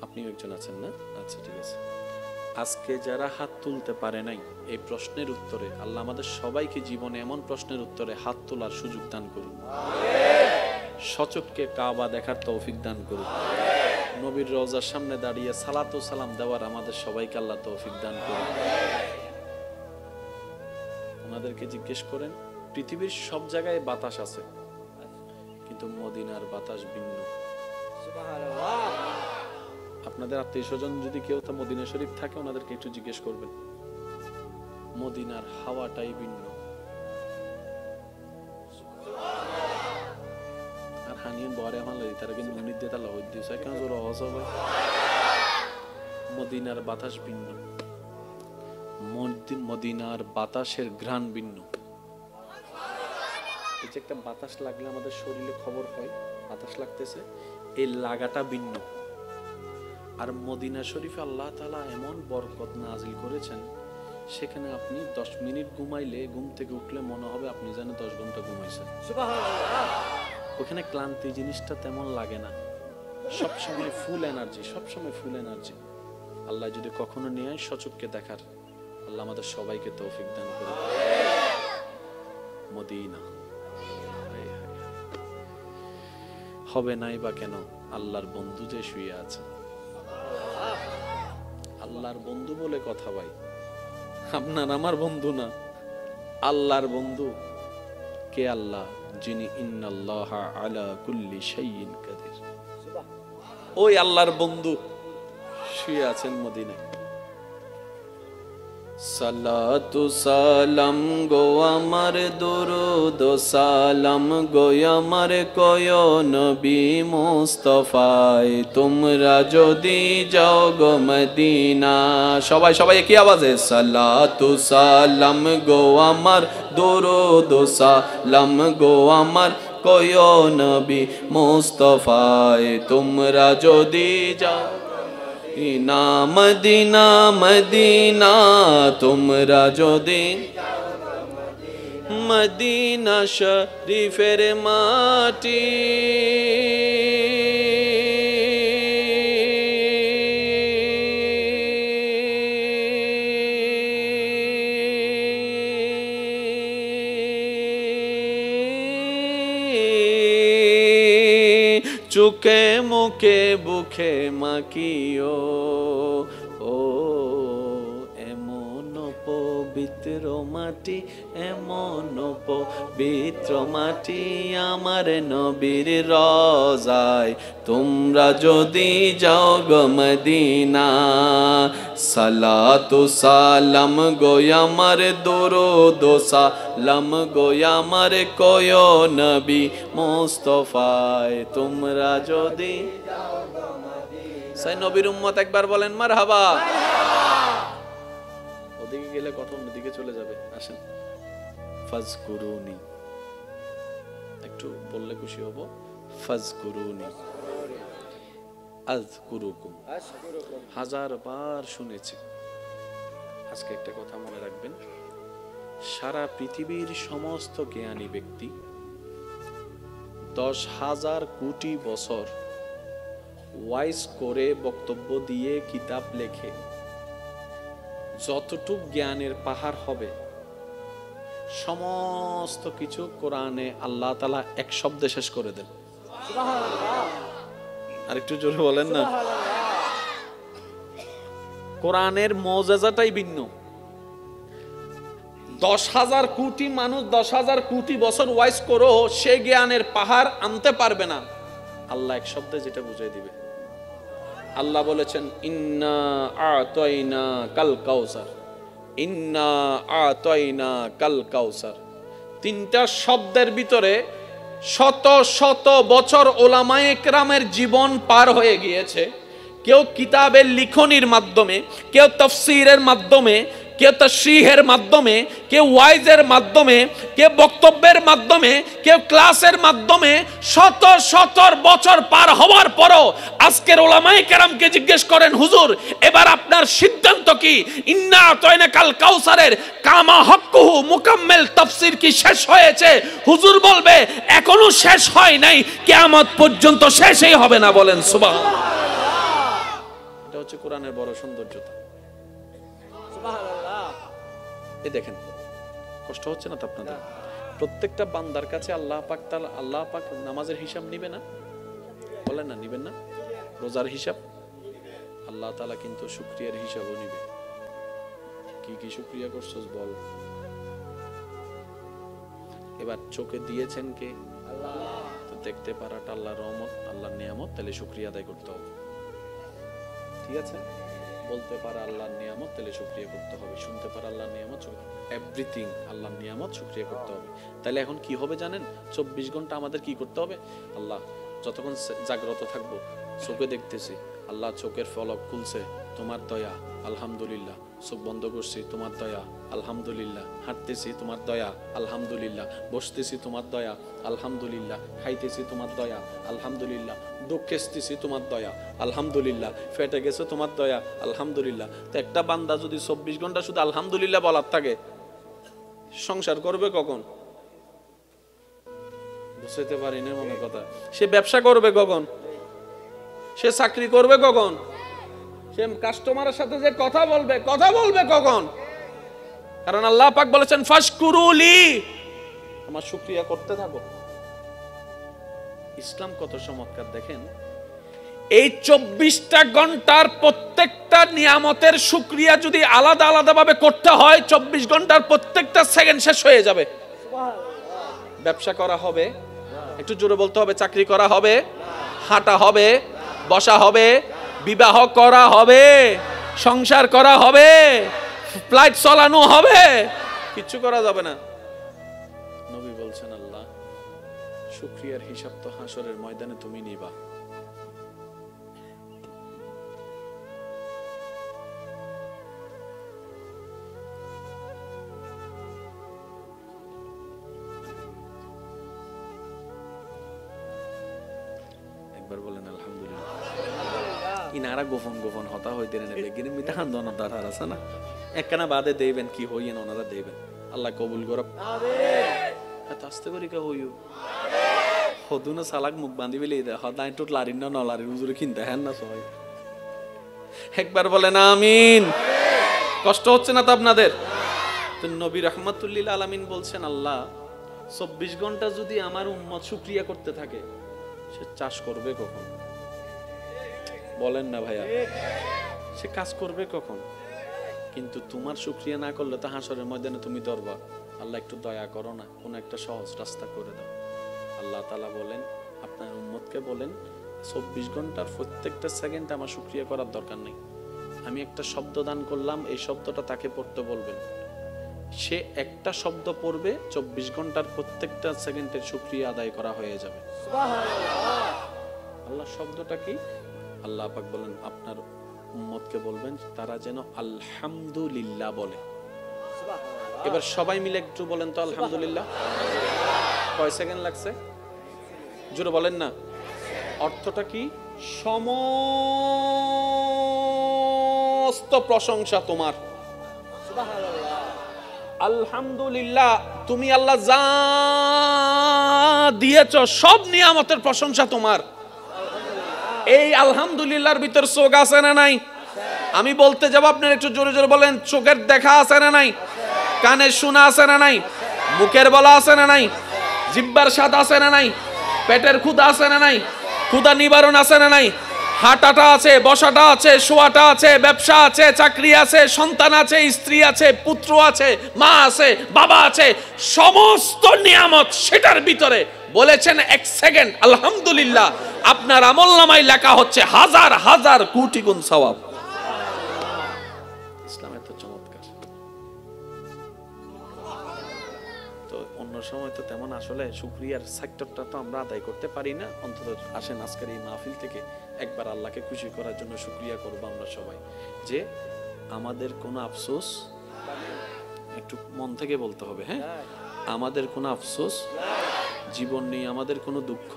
আপনিও একজন আছেন না? আচ্ছা ঠিক আছে। আজকে যারা হাত তুলতে পারে নাই এই প্রশ্নের উত্তরে, আল্লাহ আমাদের সবাইকে জীবনে এমন প্রশ্নের উত্তরে হাত তোলার সুযোগ দান করুন। সচক্ষে কাবা দেখার তৌফিক দান করুন। নবীর রওজার সামনে দাঁড়িয়ে সালাত ও সালাম দেওয়ার আমাদের সবাইকে আল্লাহ তৌফিক দান করুন। ওনাদেরকে জিজ্ঞেস করেন, পৃথিবীর সব জায়গায় বাতাস আছে কিন্তু মদিনার বাতাস ভিন্ন। আপনাদের আত্মীয় স্বজন যদি কেউ তা মদিনা শরীফ থাকে ওনাদেরকে একটু জিজ্ঞেস করবেন, মদিনার হাওয়াটাই ভিন্ন। আর হানিয়ান বরে আমার লাগি তারা কিন্তু মুনিদ দিয়ে তালা হই দিয়েছে কেন জোর হস হবে। মদিনার বাতাস ভিন্ন, মদিনার বাতাসের ঘ্রাণ ভিন্ন। এই যে একটা বাতাস লাগলে আমাদের শরীরে খবর হয় বাতাস লাগতেছে, এই লাগাটা ভিন্ন। আর মদিনা শরীফে আল্লাহ তাআলা এমন বরকত নাজিল করেছেন, সেখানে আপনি 10 মিনিট ঘুমাইলে ঘুম থেকে উঠলে মনে হবে আপনি যেন 10 ঘন্টা ঘুমাইছেন। সুবহানাল্লাহ। ওখানে ক্লান্তি জিনিসটা তেমন লাগে না, সবসময় ফুল এনার্জি, সবসময় ফুল এনার্জি। আল্লাহ যদি কখনো নিয়ে সচক্ষে দেখার, আল্লাহ আমাদের সবাইকে তৌফিক দান করুন। মদিনা হবে নাই বা কেন, আল্লাহর বন্ধু যে শুয়ে আছে। আল্লাহর বন্ধু বলে কথা ভাই, আপনার আমার বন্ধু না, আল্লাহর বন্ধু। কে আল্লাহ? যিনি ইন্নাল্লাহা আলা কুল্লি শাইইন কাদির। ওই আল্লাহর বন্ধু শুয়ে আছেন মদিনায়। সালাতু সালাম গো আমার, দুরুদ সালাম গো আমার, কয় নবী মুস্তাফায় তোমরা যদি যাও গো মদিনা। সবাই সবাই কি আওয়াজে? সালাতু সালাম গো আমার, দুরুদ সালাম গো আমার, কয় নবী মুস্তাফায় তোমরা যদি যাও না মদিনা মদিনা তোমরা যদি মদিনা শরীফের মাটি চুকে মুখে বুকে মাখিও ও এমন পবিত্র মাটি এমন পবিত্র মাটি আমার নবীর রওজায় তোমরা যদি যাও গো মদিনা সালাতু সালাম গো আমার দরুদ সালাম গো আমার কয় নবী মুস্তাফায় তোমরা যদি সেই নবীর উম্মত একবার বলেন মারহাবা। ওদিকে গেলে কথা অন্যদিকে চলে যাবে, আসেন। ফাজকুরুনি একটু বললে খুশি হব। ফাজকুরুনি আযকুরুকুম হাজার বার শুনেছি। আজকে একটা কথা মনে রাখবেন, সারা পৃথিবীর সমস্ত জ্ঞানী ব্যক্তি 10,000 কোটি বছর ওয়াইজ করে বক্তব্য দিয়ে কিতাব লেখে যতটুক জ্ঞানের পাহাড় হবে সমস্ত কিছু কোরআনে আল্লাহ তাআলা এক শব্দে শেষ করে দেন। আর একটু জোরে বলেন না। কোরআনের মুজিজাটাই ভিন্ন। 10,000 কোটি মানুষ 10,000 কোটি বছর ওয়াইজ করো সে জ্ঞানের পাহাড় আনতে পারবে না, আল্লাহ এক শব্দে যেটা বুঝিয়ে দিবে। আল্লাহ বলেছেন ইন্না আতাইনা কাল কাউসার, ইন্না আতাইনা কাল কাউসার। তিনটা শব্দের ভিতরে শত শত বছর ওলামায়ে কেরামের জীবন পার হয়ে গিয়েছে। কেউ কিতাবের লিখনির মাধ্যমে, কেউ তাফসীরের মাধ্যমে, কেউ তাশরীহের মাধ্যমে, কেউ ওয়াইজের মাধ্যমে, কেউ বক্তব্যের মাধ্যমে, কেউ ক্লাসের মাধ্যমে শত শত বছর পার হওয়ার পরও আজকের উলামায়ে কেরামকে জিজ্ঞেস করেন হুজুর এবার আপনার সিদ্ধান্ত কি? ইন্না আতাইনা কাল কাউসারের কামা হক্কুহু মুকাম্মেল তাফসীর কি শেষ হয়েছে? হুজুর বলবে এখনো শেষ হয় নাই, কিয়ামত পর্যন্ত শেষই হবে না। বলেন সুবহানাল্লাহ। এটা হচ্ছে কোরআনের বড় সৌন্দর্যতা। এই দেখেন কষ্ট হচ্ছে না তো আপনাদের? প্রত্যেকটা বান্দার কাছে আল্লাহ পাক নামাজের হিসাব নিবে না? বলেন না নিবেন না? রোজার হিসাব আল্লাহ তাআলা কিন্তু শুকরিয়ার হিসাবও নিবে। কি কি শুকরিয়া করছস বল। এবার চোখে দিয়েছেন কে? আল্লাহ। তো দেখতে পারাটা আল্লাহর রহমত, আল্লাহর নিয়ামত, তাহলে শুকরিয়া আদায় করতে হবে। ঠিক আছে? বলতে পারা আল্লাহর নিয়ামত, তাহলে শুকরিয়া করতে হবে। শুনতে পারা আল্লাহর নিয়ামত, এভরিথিং আল্লাহর নিয়ামত, শুকরিয়া করতে হবে। তাহলে এখন কি হবে জানেন? 24 ঘন্টা আমাদের কি করতে হবে? আল্লাহ যতক্ষণ জাগ্রত থাকবো চোখে দেখতেছি, আল্লাহ চোখের ফলক খুলছে, তোমার দয়া আলহামদুলিল্লাহ। চোখ বন্ধ করছি, তোমার দয়া আলহামদুলিল্লাহ। হাঁটতেছি, তোমার দয়া আলহামদুলিল্লাহ। বসতেছি, তোমার দয়া আলহামদুলিল্লাহ। খাইতেছি, তোমার দয়া আলহামদুলিল্লাহ। দুঃখেছি, তোমার দয়া আলহামদুলিল্লাহ। ফেটে গেছে, তোমার দয়া আলহামদুলিল্লাহ। তো একটা বান্দা যদি 24 ঘন্টা শুধু আলহামদুলিল্লাহ বলার থাকে, সংসার করবে কখন? বুঝতে পারি না মনে কথা। সে ব্যবসা করবে কখন? সে চাকরি করবে কখন? সে কাস্টমারের সাথে যে কথা বলবে কখন? কারণ আল্লাহ পাক বলেছেন ফাশকুরুলি, আমার শুকরিয়া করতে থাকো। ইসলাম কত চমৎকার দেখেন। এই 24টা ঘন্টার প্রত্যেকটা নিয়ামতের শুকরিয়া যদি আলাদা আলাদা ভাবে করতে হয়, 24 ঘন্টার প্রত্যেকটা সেকেন্ড শেষ হয়ে যাবে। ব্যবসা করা হবে, একটু জোরে বলতে হবে। চাকরি করা হবে, হাঁটা হবে, বসা হবে, বিবাহ করা হবে, সংসার করা হবে, ফ্লাইট চালানো হবে, কিচ্ছু করা যাবে না। নবী বলছেন আল্লাহ শুকরিয়ার হিসাব তো হাসরের ময়দানে তুমি নিবা। একবার বলেন আলহামদুলিল্লাহ। ইনারা গোপন গোপন হতা হইতে নেবে গিনে মিতা হান্দন দরকার আছে না একখানা বাদে দেবেন কি হইয়েন ওনারা দেবেন আল্লাহ কবুল করব এত আস্তে করে কে হইও হদুনা সালাক মুখ বাঁধি বেলে দে হদাই টুট লারিন না নলারিন হুজুরে কিনতে হ্যান না সবাই একবার বলেন আমিন কষ্ট হচ্ছে না তো আপনাদের তো নবী রাহমাতুল্লিল আলামিন বলছেন আল্লাহ 24 ঘন্টা যদি আমার উম্মত শুকরিয়া করতে থাকে সে চাষ করবে কখন বলেন না ভাইয়া সে কাজ করবে কখন কিন্তু তোমার শুকরিয়া না করলে তো হাসরের ময়দানে তুমি দরবা আল্লাহ একটু দয়া করো না কোন একটা সহজ রাস্তা করে দাও আল্লাহ তাআলা বলেন আপনার উম্মতকে বলেন 24 ঘন্টার প্রত্যেকটা সেকেন্ড আমার শুকরিয়া করার দরকার নেই আমি একটা শব্দ দান করলাম এই শব্দটা তাকে পড়তে বলবেন সে একটা শব্দ পড়বে 24 ঘন্টার প্রত্যেকটা সেকেন্ডের শুকরিয়া আদায় করা হয়ে যাবে সুবহানাল্লাহ আল্লাহ শব্দটা কি আল্লাহ পাক বলেন আপনার উম্মতকে বলবেন তারা যেন আলহামদুলিল্লাহ বলে সুবহানাল্লাহ এবার সবাই মিলে একটু বলেন তো আলহামদুলিল্লাহ কয় সেকেন্ড লাগছে জোরে বলেন না অর্থটা কি সমস্ত প্রশংসা তোমার সুবহানাল্লাহ আলহামদুলিল্লাহ তুমি আল্লাহ যা দিয়েছো সব নিয়ামতের প্রশংসা তোমার এই আলহামদুলিল্লাহর ভিতর চোখ আছে না নাই আমি বলতে যাব আপনারা একটু জোরে জোরে বলেন চোখের দেখা আছে না নাই কানের শোনা আছে না নাই মুখের বলা আছে না নাই জিহ্বার স্বাদ আছে না নাই পেটের ক্ষুধা আছে না নাই ক্ষুধা নিবারণ আছে না নাই হাঁটাটা আছে বসাটা আছে শোয়াটা আছে ব্যবসা আছে চাকরি আছে সন্তান আছে স্ত্রী আছে পুত্র আছে মা আছে বাবা আছে সমস্ত নিয়ামত সেটার ভিতরে বলেছেন এক সেকেন্ড আলহামদুলিল্লাহ আপনার আমলনামায় লেখা হচ্ছে হাজার হাজার কোটি গুণ সওয়াব ইসলাম এত চমৎকার তো অন্য সময় তো তেমন আসলে শুকরিয়ার সেক্টরটা তো আমরা আদায় করতে পারি না অন্তত আসেন আজকের এই মাহফিল থেকে একবার আল্লাহকে খুশি করার জন্য শুকরিয়া করব আমরা সবাই যে আমাদের কোনো আফসোস একটু মন থেকে বলতে হবে হ্যাঁ আমাদের কোনো আফসোস জীবন নেই আমাদের কোনো দুঃখ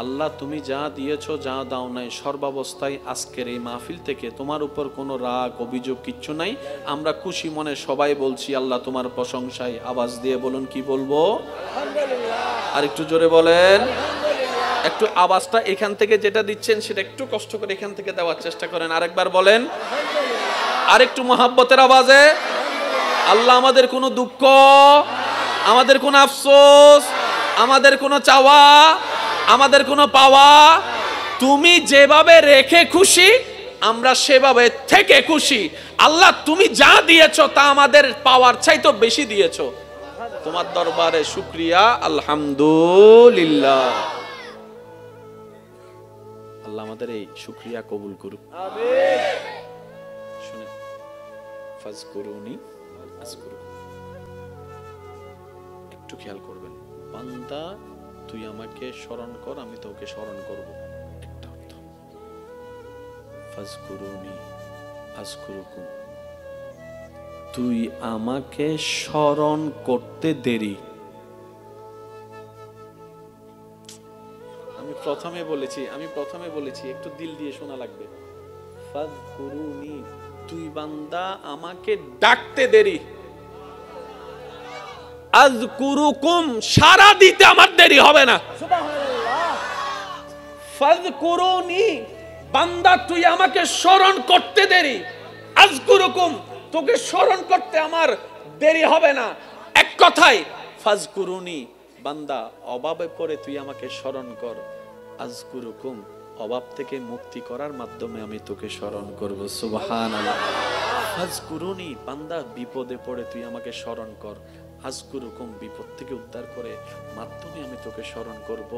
আল্লাহ তুমি যা দিয়েছো যা দাও নাই সর্বাবস্থায় আজকের এই মাহফিল থেকে তোমার উপর কোনো রাগ অভিযোগ কিচ্ছু নাই আমরা খুশি মনে সবাই বলছি আল্লাহ তোমার প্রশংসায় আওয়াজ দিয়ে বলুন কি বলবো আলহামদুলিল্লাহ আর একটু জোরে বলেন একটু আওয়াজটা এখান থেকে যেটা দিচ্ছেন সেটা একটু কষ্ট করে এখান থেকে দেওয়ার চেষ্টা করেন আরেকবার বলেন আর একটু মহব্বতের আওয়াজে আল্লাহ আমাদের কোনো দুঃখ আমাদের কোনো আফসোস আমাদের কোনো চাওয়া আমাদের কোনো পাওয়া তুমি যেভাবে রেখে খুশি আমরা সেভাবে থেকে খুশি আল্লাহ তুমি যা দিয়েছো তা আমাদের পাওয়ার চাইতে বেশি দিয়েছো তোমার দরবারে শুকরিয়া আলহামদুলিল্লাহ আল্লাহ আমাদের এই শুকরিয়া কবুল করুক আমিন শুনে ফাজকুরুনি আযকুরুকুম একটু খেয়াল করবেন বান্দা তুই আমাকে স্মরণ কর আমি তোকে স্মরণ করব একটা অর্থ ফাজকুরুনি আযকুরুকুম তুই আমাকে স্মরণ করতে দেরি আমি প্রথমে বলেছি একটু দিল দিয়ে শোনা লাগবে ফাজকুরুনি তুই বান্দা আমাকে ডাকতে দেরি আযকুরুকুম সারা দিতে আমার দেরি হবে না সুবহানাল্লাহ ফাজকুরুনি বান্দা তুই আমাকে স্মরণ করতে দেরি আযকুরুকুম তোকে স্মরণ করতে আমার দেরি হবে না এক কথায় ফাজকুরুনি বান্দা অভাবে পড়ে তুই আমাকে স্মরণ কর আযকুরুকুম অভাব থেকে মুক্তি করার মাধ্যমে আমি তোকে স্মরণ করব সুবহানাল্লাহ ফাজকুরুনি বান্দা বিপদে পড়ে তুই আমাকে স্মরণ কর আযকুরুকুম বিপদ থেকে উদ্ধার করে মাধ্যমে আমি তোকে স্মরণ করব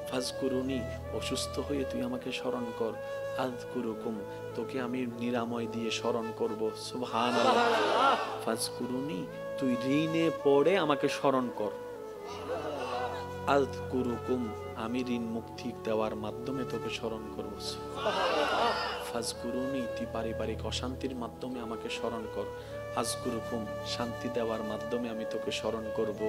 ফাজকুরুনি অসুস্থ হয়ে তুই আমাকে স্মরণ কর আযকুরুকুম তোকে আমি নিরাময় দিয়ে স্মরণ করব সুবহানাল্লাহ ফাজকুরুনি তুই ঋণে পড়ে আমাকে স্মরণ কর আযকুরুকুম আমি ঋণ মুক্তি দেওয়ার মাধ্যমে তোকে স্মরণ করব ফাজকুরুনি, তুই পারিবারিক অশান্তির মাধ্যমে আমাকে স্মরণ কর। আজকুরুকুম, শান্তি দেওয়ার মাধ্যমে আমি তোকে স্মরণ করব।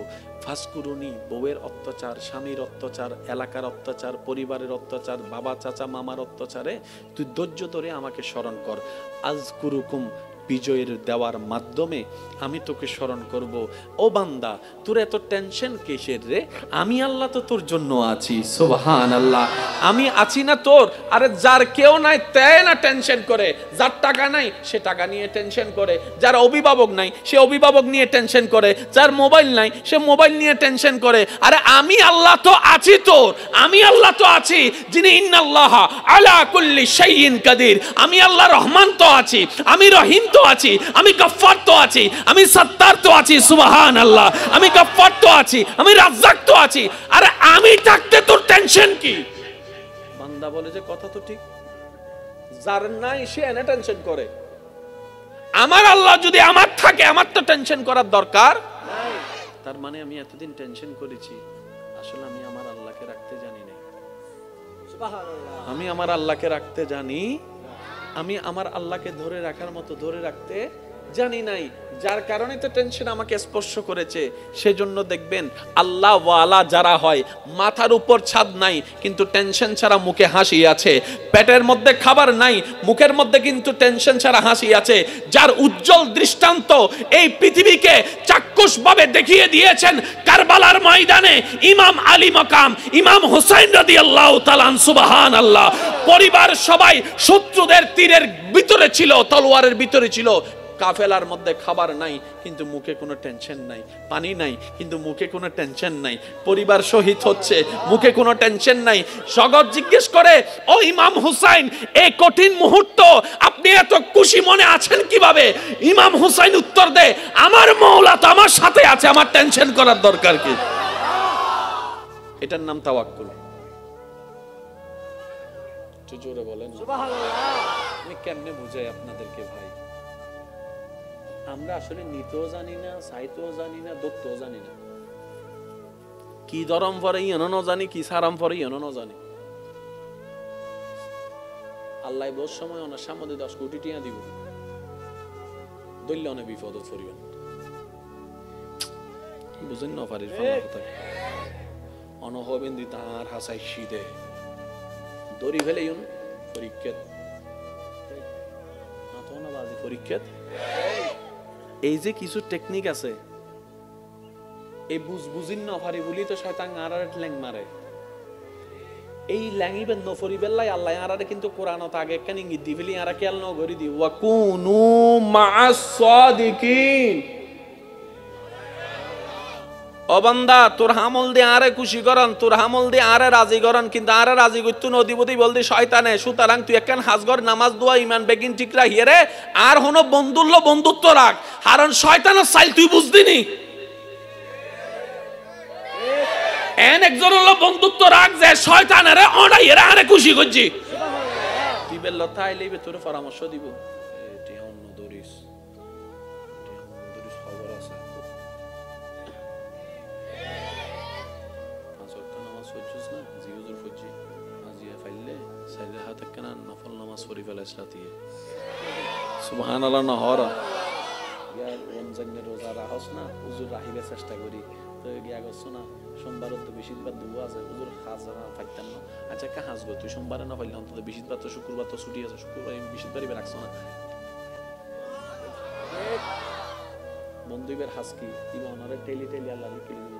ফাজকুরুনি, বউয়ের অত্যাচার, স্বামীর অত্যাচার, এলাকার অত্যাচার, পরিবারের অত্যাচার, বাবা চাচা মামার অত্যাচারে তুই ধৈর্য ধরে আমাকে স্মরণ কর। আজকুরুকুম, বিজয়ের দেওয়ার মাধ্যমে আমি তোকে স্মরণ করব। ও বান্দা, তোর এত টেনশন কিসের রে? আমি আল্লাহ তো তোর জন্য আছি। সুবহানাল্লাহ। আমি আছি না তোর? আরে যার কেউ নাই তাই না টেনশন করে, যার টাকা নাই সে টাকা নিয়ে টেনশন করে, যার অভিভাবক নাই সে অভিভাবক নিয়ে টেনশন করে, যার মোবাইল নাই সে মোবাইল নিয়ে টেনশন করে। আরে আমি আল্লাহ তো আছি তোর, আমি আল্লাহ তো আছি যিনি ইন্নাল্লাহা আলা কুল্লি শাইইন কাদির। আমি আল্লাহ রহমান তো আছি, আমি রহিম তো আছি, আমি গফফার তো আছি, আমি সত্তার তো আছি। সুবহানাল্লাহ। আমি গফফার তো আছি, আমি রাজ্জাক তো আছি। আরে আমি থাকতে তোর টেনশন কি? বান্দা বলে যে কথা তো ঠিক, যার নাই সে এনে টেনশন করে। আমার আল্লাহ যদি আমার থাকে, আমার তো টেনশন করার দরকার নাই। তার মানে আমি এতদিন টেনশন করেছি, আসলে আমি আমার আল্লাহকে রাখতে জানি না। সুবহানাল্লাহ। আমি আমার আল্লাহকে রাখতে জানি, আমি আমার আল্লাহকে ধরে রাখার মতো ধরে রাখতে জানি নাই, যার কারণে তো টেনশন আমাকে স্পর্শ করেছে। সেজন্য দেখবেন আল্লাহ ওয়ালা যারা হয়, মাথার উপর ছাদ নাই কিন্তু টেনশন ছাড়া মুখে হাসি আছে, পেটের মধ্যে খাবার নাই মুখের মধ্যে কিন্তু টেনশন ছাড়া হাসি আছে, যার উজ্জ্বল দৃষ্টান্ত এই পৃথিবীকে চাক্ষুষভাবে দেখিয়ে দিয়েছেন কারবালার ময়দানে ইমাম আলী মাকাম ইমাম হুসাইন রাদিয়াল্লাহু তাআলা। সুবহানাল্লাহ। পরিবার সবাই শত্রুদের তীরের ভিতরে ছিল, তলোয়ারের ভিতরে ছিল। কাফেলার মধ্যে খাবার নাই কিন্তু মুখে কোনো টেনশন নাই, পানি নাই কিন্তু মুখে কোনো টেনশন নাই, পরিবার শহীদ হচ্ছে মুখে কোনো টেনশন নাই। জগৎ জিজ্ঞেস করে, ও ইমাম হুসাইন, এই কঠিন মুহূর্ত আপনি এত খুশি মনে আছেন কিভাবে? ইমাম হুসাইন উত্তর দেয়, আমার মওলা তো আমার সাথে আছে, আমার টেনশন করার দরকার কি? এটার নাম তাওয়াক্কুল। জোরে বলেন সুবহানাল্লাহ। আমি কেমনে বুঝাই আপনাদেরকে ভাই? আমরা আসলে নিতেও জানি না, চাইতেও জানি না, ধরতেও জানি না। কি দরম পরে ইয়নো জানি, কি সারাম পরে ইয়নো জানি। আল্লাহ বহু সময় ওনার সামনে 10 কোটি টিয়া দিব, দৈল্য অনেক বিপদ পড়িবেন। বুঝেন না পারির কথা অনহবেন দি তার হাসাই শীতে দড়ি ফেলে পরীক্ষাত না বাজে পরীক্ষাত। এই যে কিছু টেকনিক আছে, এই বুঝিন না পারি বলি তো শয়তান আরারে ল্যাং মারে। এই ল্যাঙ্গিবেন নফরি বেল্লাই আল্লাহ আরারে কিন্তু কোরআনত আগে কেন ইঙ্গিত দি ফেলি আরা খেয়াল ন করি দি ওয়া কুনু মা'আস সাদিকিন। ও বান্দা, তোর হামল দিয়ে আরে খুশি করন, তোর হামল দিয়ে আরে রাজি করন, কিন্তু আরে রাজি করতে নদীপতি বলদি শয়তানে। সুতরাং তুই একখান হাজগর নামাজ দোয়া ইমান বেগিন ঠিক রাখিয়ে রে, আর হনো বন্ধুত্ব রাখ, কারণ শয়তানের চাইল তুই বুঝদিনি। এন একজন হলো বন্ধুত্ব রাখ যে শয়তানের অনাইয়ে রে আরে খুশি করছি। তুই বেল্ল তাই লইবে তোর পরামর্শ দিব, এটি অন্য দরিস খবর আছে। সুবহানাল্লাহ। নহরা ইয়ার রমজানের রোজা রাখস না, হুজুর রাখিবে চেষ্টা করি তো গিয়া গছ না। সোমবারত তো বেশিরভাগ দুয়া আছে, হুজুর হাজারা পাইতাম না। আচ্ছা কা হাসব তুই সোমবারে না পাইলে অন্তত বেশিরভাগ তো শুক্রবার তো ছুটি আছে, শুক্রবার বেশিরভাগই রাখছ না। বন্ধুইবের হাস কি ইবা ওনারে টেলি আল্লাহ লিখে দিল,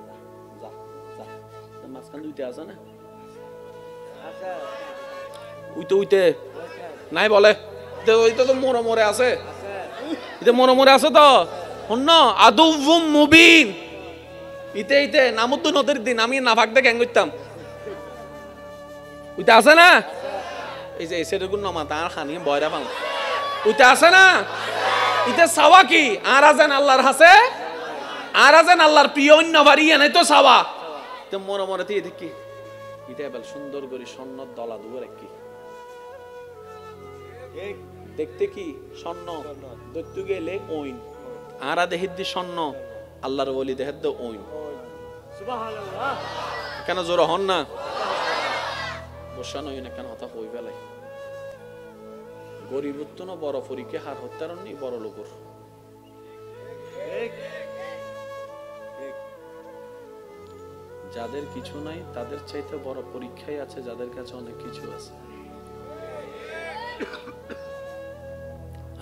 যা যা মাঝখান দুইতে আছে না। আচ্ছা উইতে নাই বলে ওইটা তো মরে আছে, এটা মরে আছে তো অন্য আদুউম মুবিন। ইতে নামুদ্দু নদীর দিন আমি না ভাগ দেখে করতাম, ওইটা আছে না। এই যে এসে দেখুন নমা তার খানি বয়রা পাল ওইটা আছে না। ইতে সাওয়া কি আর আছেন আল্লাহর হাসে, আর আছেন আল্লাহর প্রিয় অন্য বাড়ি এনে তো সাওয়া তো মরে দিয়ে দেখি এটা এবার সুন্দর করে স্বর্ণর দলা দুয়ার কি দেখতে কি স্বর্ণ দেখতে গেলে ওইন আরা দেহির দি স্বর্ণ আল্লাহর ওলি দেহের দে ওইন। সুবহানাল্লাহ। কেন জোর হন না বসানো না কেন হতা হই বেলায় গরিবত্ব বড় পরীক্ষা হার হত্যার বড় লোকর যাদের কিছু নাই তাদের চাইতে বড় পরীক্ষাই আছে যাদের কাছে অনেক কিছু আছে।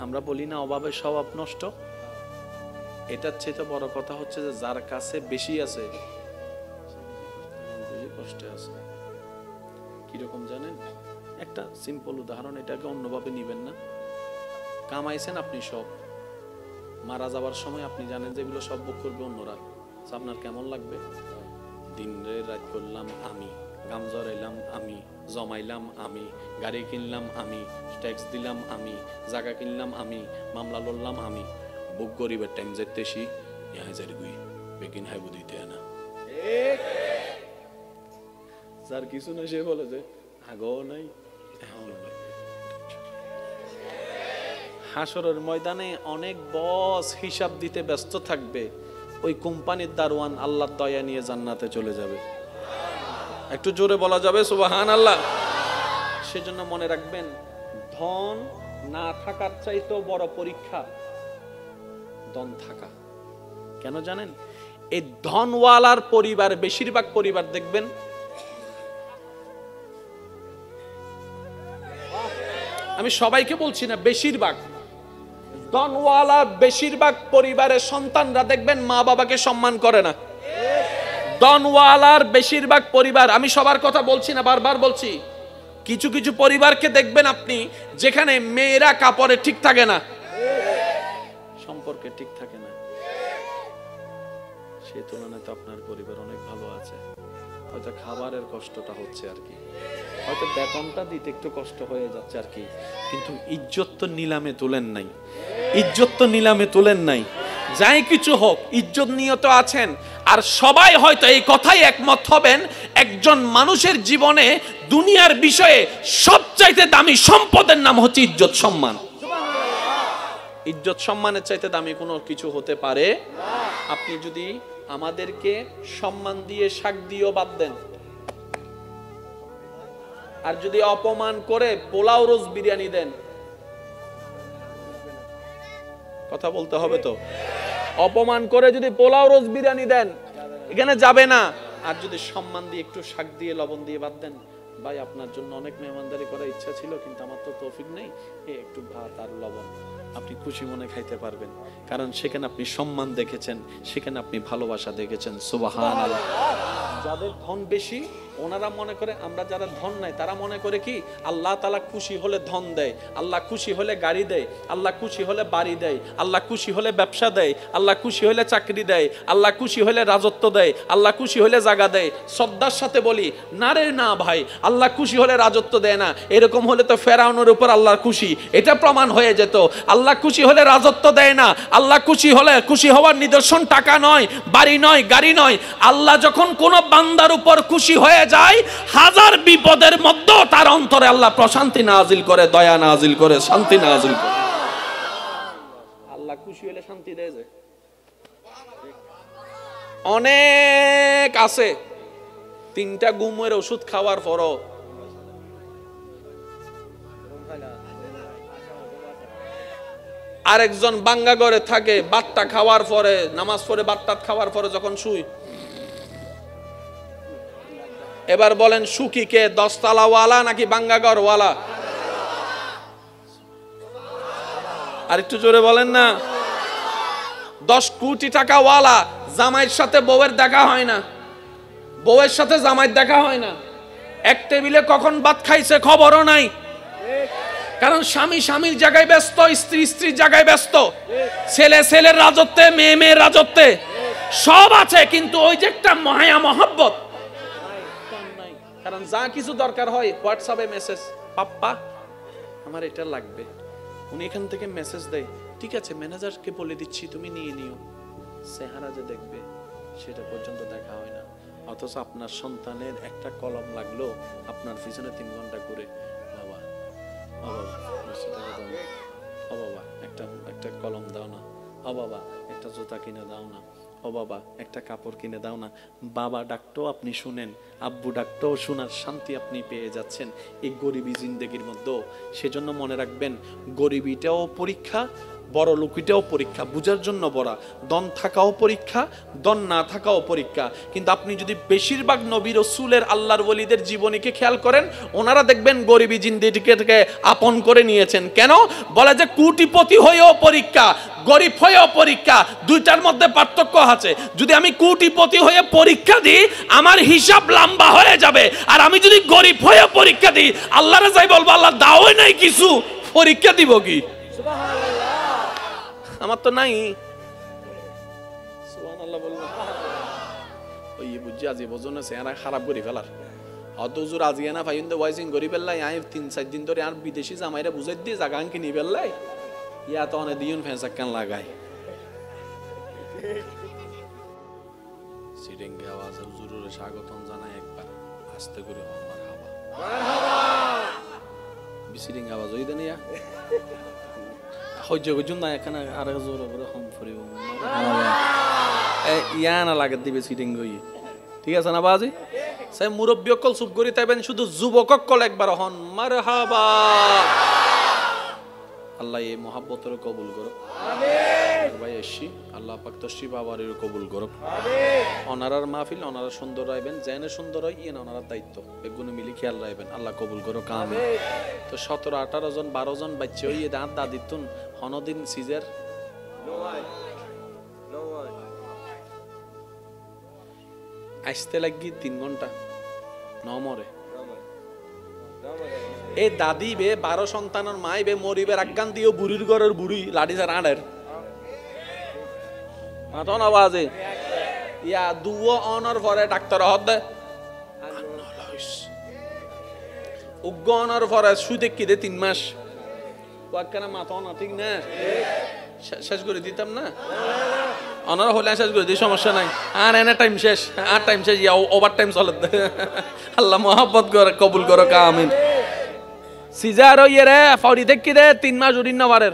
আমরা বলি না অভাবে স্বভাব নষ্ট, এটার চাইতে বড় কথা হচ্ছে যে যার কাছে বেশি আছে বেশি কষ্টে আছে। কিরকম জানেন? একটা সিম্পল উদাহরণ, এটাকে অন্যভাবে নিবেন না। কামাইছেন আপনি সব, মারা যাবার সময় আপনি জানেন যে এগুলো সব ভোগ করবে অন্যরা, আপনার কেমন লাগবে? দিন রাত করলাম আমি, গাম জড়াইলাম আমি, জমাইলাম আমি, গাড়ি কিনলাম আমি, ট্যাক্স দিলাম আমি, জায়গা কিনলাম আমি, মামলা লড়লাম আমি, বুক গরিবের টাইম যেতেছি বেকিন হাইবু দিতে না। যার কিছু না সে বলে যে আগেও নাই এখনো নাই। হাসরের ময়দানে অনেক বস হিসাব দিতে ব্যস্ত থাকবে, ওই কোম্পানির দারোয়ান আল্লাহর দয়া নিয়ে জান্নাতে চলে যাবে। একটু জোরে বলা যাবে সুবহানাল্লাহ। সেজন্য মনে রাখবেন, ধন না থাকার চাইতেও বড় পরীক্ষা ধন থাকা। কেন জানেন? এই ধনওয়ালার পরিবার, বেশিরভাগ পরিবার দেখবেন আমি সবাইকে বলছি না, বেশিরভাগ ধনওয়ালা বেশিরভাগ পরিবারের সন্তানরা দেখবেন মা বাবাকে সম্মান করে না। ধনওয়ালার বেশিরভাগ পরিবার, আমি সবার কথা বলছি না, বারবার বলছি, কিছু কিছু পরিবারকে দেখবেন আপনি যেখানে মেয়েরা কাপড়ে ঠিক থাকে না, সম্পর্কে ঠিক থাকে না, সেই তুলনায় তো আপনার পরিবার অনেক ভালো আছে। হয়তো খাবারের কষ্টটা হচ্ছে আর কি, হয়তো বেতনটা দিতে একটু কষ্ট হয়ে যাচ্ছে আর কি, কিন্তু ইজ্জত তো নিলামে তুলেন নাই, ইজ্জত তো নিলামে তুলেন নাই। যাই কিছু হোক ইজ্জত নিয়ে তো আছেন। আর সবাই হয়তো এই কথাই একমত হবেন, একজন মানুষের জীবনে দুনিয়ার বিষয়ে সবচাইতে দামি সম্পদের নাম হচ্ছে ইজ্জত সম্মান। ইজ্জত সম্মানের চাইতে দামি কোনো কিছু হতে পারে? আপনি যদি আমাদেরকে সম্মান দিয়ে শাক দিয়েও বাদ দেন, আর যদি অপমান করে পোলাও রোজ বিরিয়ানি দেন, কথা বলতে হবে তো, অপমান করে যদি পোলাও রোজ বিরিয়ানি দেন এখানে যাবে না। আর যদি সম্মান দিয়ে একটু শাক দিয়ে লবণ দিয়ে বাদ দেন, ভাই আপনার জন্য অনেক মেহমানদারি করার ইচ্ছা ছিল কিন্তু আমার তো তৌফিক নেই, একটু ভাত আর লবণ, আপনি খুশি মনে খাইতে পারবেন, কারণ সেখানে আপনি সম্মান দেখেছেন, সেখানে আপনি ভালোবাসা দেখেছেন। সুবহানাল্লাহ। যাদের ধন বেশি ওনারা মনে করে, আমরা যারা ধন নাই তারা মনে করে কি আল্লাহ তাআলা খুশি হলে ধন দেয়, আল্লাহ খুশি হলে গাড়ি দেয়, আল্লাহ খুশি হলে বাড়ি দেয়, আল্লাহ খুশি হলে ব্যবসা দেয়, আল্লাহ খুশি হলে চাকরি দেয়, আল্লাহ খুশি হলে রাজত্ব দেয়, আল্লাহ খুশি হলে জায়গা দেয়। শ্রদ্ধার সাথে বলি, না রে না ভাই, আল্লাহ খুশি হলে রাজত্ব দেয় না। এরকম হলে তো ফেরাউনের উপর আল্লাহর খুশি, এটা প্রমাণ হয়ে যেত। আল্লাহ খুশি হলে রাজত্ব দেয় না। আল্লাহ খুশি হলে, খুশি হওয়ার নিদর্শন টাকা নয়, বাড়ি নয়, গাড়ি নয়। আল্লাহ যখন কোন বান্দার উপর খুশি হয়ে যায়, হাজার বিপদের মধ্যেও তার অন্তরে আল্লাহ প্রশান্তি নাজিল করে, দয়া নাজিল করে, শান্তি নাজিল করে। আল্লাহ খুশি হলে শান্তি দেয় যে। অনেক আছে 3টা ঘুমের ওষুধ খাওয়ার পরও আরেকজন বাঙ্গা ঘরে থাকে, বাতটা খাওয়ার পরে, নামাজ পড়ে বাতটা খাওয়ার পরে যখন শুই, এবার বলেন সুখী কে, 10 তলাওয়ালা নাকি বাঙ্গা ঘরওয়ালা? আর একটু জোরে বলেন না। 10 কোটি টাকাওয়ালা জামাইয়ের সাথে বউয়ের দেখা হয় না, বউয়ের সাথে জামাইয়ের দেখা হয় না, এক টেবিলে কখন ভাত খাইছে খবরও নাই, কারণ স্বামী স্বামীর জায়গায় ব্যস্ত, স্ত্রী স্ত্রীর জায়গায় ব্যস্ত, ছেলে ছেলের রাজত্বে, মেয়ে মেয়ের রাজত্বে, সব আছে কিন্তু ওই যে একটা মায়া মহব্বত নাই। কারণ যা কিছু দরকার হয় হোয়াটসঅ্যাপে মেসেজ, পাপ্পা আমার এটা লাগবে, উনি এখান থেকে মেসেজ দেয়, ঠিক আছে ম্যানেজারকে বলে দিচ্ছি তুমি নিয়ে নিও, চেহারা যে দেখবে সেটা পর্যন্ত দেখা হয় না। অথচ আপনার সন্তানের একটা কলম লাগলো আপনার পিছনে 3 ঘন্টা করে, বাবা ও বাবা ও বাবা একটা কলম দাও না, ও বাবা একটা জুতা কিনে দাও না, ও ও বাবা একটা কাপড় কিনে দাও না, বাবা ডাকতেও আপনি শুনেন, আব্বু ডাকতেও শোনার শান্তি আপনি পেয়ে যাচ্ছেন এই গরিবী জিন্দেগির মধ্যে। সেজন্য মনে রাখবেন, গরিবিটাও পরীক্ষা, বড় লোকিটাও পরীক্ষা, বুঝার জন্য বড়া। দন থাকাও পরীক্ষা, দন না থাকাও পরীক্ষা। কিন্তু আপনি যদি বেশিরভাগ নবী রাসূলের আল্লাহর ওলিদের জীবনীকে খেয়াল করেন, ওনারা দেখবেন গরিবী জিন্দেগিকে আপন করে নিয়েছেন। কেন? বলে যে কোটিপতি হয়েও পরীক্ষা, গরিব হয়েও পরীক্ষা, দুইটার মধ্যে পার্থক্য আছে। যদি আমি কোটিপতি হয়ে পরীক্ষা দিই, আমার হিসাব লম্বা হয়ে যাবে। আর আমি যদি গরিব হয়ে পরীক্ষা দিই, আল্লাহরে যাই বলবো, আল্লাহ দাওই নাই কিছু, পরীক্ষা দিব কি? আমার তো নাই। সুবহানাল্লাহ বলবো। ওই বুঝি আজি বজনে চেহারা খারাপ করে ফেলার। অত হুজুর আজি না ফাইন্দে ওয়াইজিং করি ফেললাই, আই 3-4 দিন ধরে আর বিদেশি জামাইরা বুঝাই দিয়ে জায়গা কিনি ফেললাই, ইয়া তো অনেক দিন ফেঁসা কেন লাগাই। সিরিঙ্গে আওয়াজে হুজুরের স্বাগতম জানাই একবার আস্তে করে, মারহাবা বিসিরিং আওয়াজ ওই দেন ইয়া সহ্য করছুন না, এখানে আর জোর করে হম ফুরিব ইয়া না লাগে দিবে সিটিং গই। ঠিক আছে না বাজি? সে মুরব্বী অকল চুপ করি তাইবেন, শুধু যুবক অকল একবার হন মারহাবা। আল্লাহ এই মহাব্বতের কবুল করো। ভাই এসি আল্লাহ পাক তশরিফ আবারের কবুল করো। অনারার মাহফিল অনারা সুন্দর রাখবেন, জেনে সুন্দর হয় ইয়ে অনারার দায়িত্ব, এগুলো মিলি খেয়াল রাখবেন। আল্লাহ কবুল করো কাম। তো 17-18 জন 12 জন বাচ্চা হইয়ে দাঁত দাদিতুন হনদিন সিজার আসতে লাগি 3 ঘন্টা নমরে। এই দাদি বে 12 সন্তানের মাই বে মরিবের আজ্ঞান দিও বুড়ির ঘরের বুড়ি লাঠি ছাড়া আড়ের মাতন আওয়াজে ইয়া দুও অনর পরে ডাক্তার হদ উগ্র অনর পরে শুধু কি দে 3 মাস ওয়াক্কানা মাতন ঠিক না শেষ করে দিতাম না অনর হলে শেষ করে দিই সমস্যা নাই। আর এনে টাইম শেষ, আর টাইম শেষ, ইয়া ওভার টাইম চলে। আল্লাহ মহব্বত করে কবুল করো আমিন। সিজার ইয়ে রে ফাউরি দেখি দে 3 মাস উড়িন না পারের।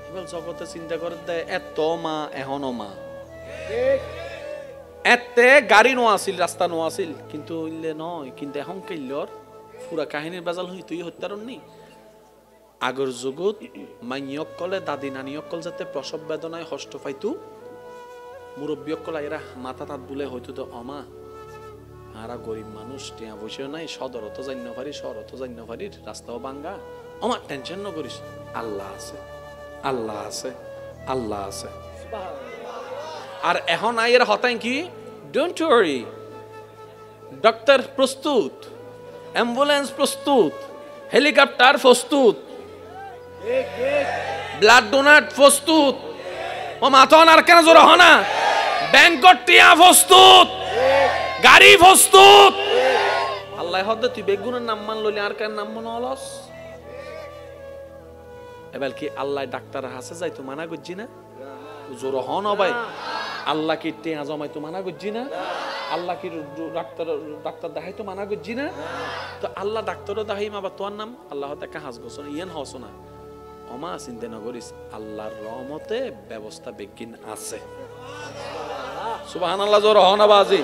এবার জগতে চিন্তা করে দে এত মা এখনো মা, এতে গাড়ি নো আসিল রাস্তা নো আসিল, কিন্তু ইলে নয়, কিন্তু এখন কেলর পুরা কাহিনীর বাজাল হই তুই হত্যারণ নি। আগর যুগত মাইয়কলে দাদি নানিয়কল যাতে প্রসব বেদনায় কষ্ট পাইতো, মুরব্বীয়কল এরা মাথা তাত বলে হয়তো তো অমা আরা গরিব মানুষ, টিয়া বসেও নাই, সদরত জান্য পারি, শহরত জান্য পারি, রাস্তাও ভাঙ্গা, আমার টেনশন ন করিস, আল্লাহ আছে, আল্লাহ আছে, আল্লাহ আছে। আর এখন আইয়ের হতাই কি, ডোন্ট ওয়ারি, ডক্টর প্রস্তুত, অ্যাম্বুলেন্স প্রস্তুত, হেলিকপ্টার প্রস্তুত, ব্লাড ডোনার প্রস্তুত, ও মাথন আর কেন জোর হনা, ব্যাংকট টিয়া প্রস্তুত, গাড়ি প্রস্তুত। আল্লাহ হদে তুই বেগুনের নাম মান লইলি আর কেন নাম মনে হলস? এবার কি আল্লাহ ডাক্তার হাসে যাই তো মানা করছি না? জোর হন ভাই, আল্লাহ কি টিয়া জমাই তো মানা করছি না? আল্লাহ কি ডাক্তার দেখাই তো মানা করছি না? তো আল্লাহ ডাক্তারও দেখাই আবার তোর নাম আল্লাহ দেখা হাস গোছ ইয়েন হস না অমা চিন্তা না করিস, আল্লাহর রহমতে ব্যবস্থা বেগিন আছে। সুবহানাল্লাহ জোর হন বাজি।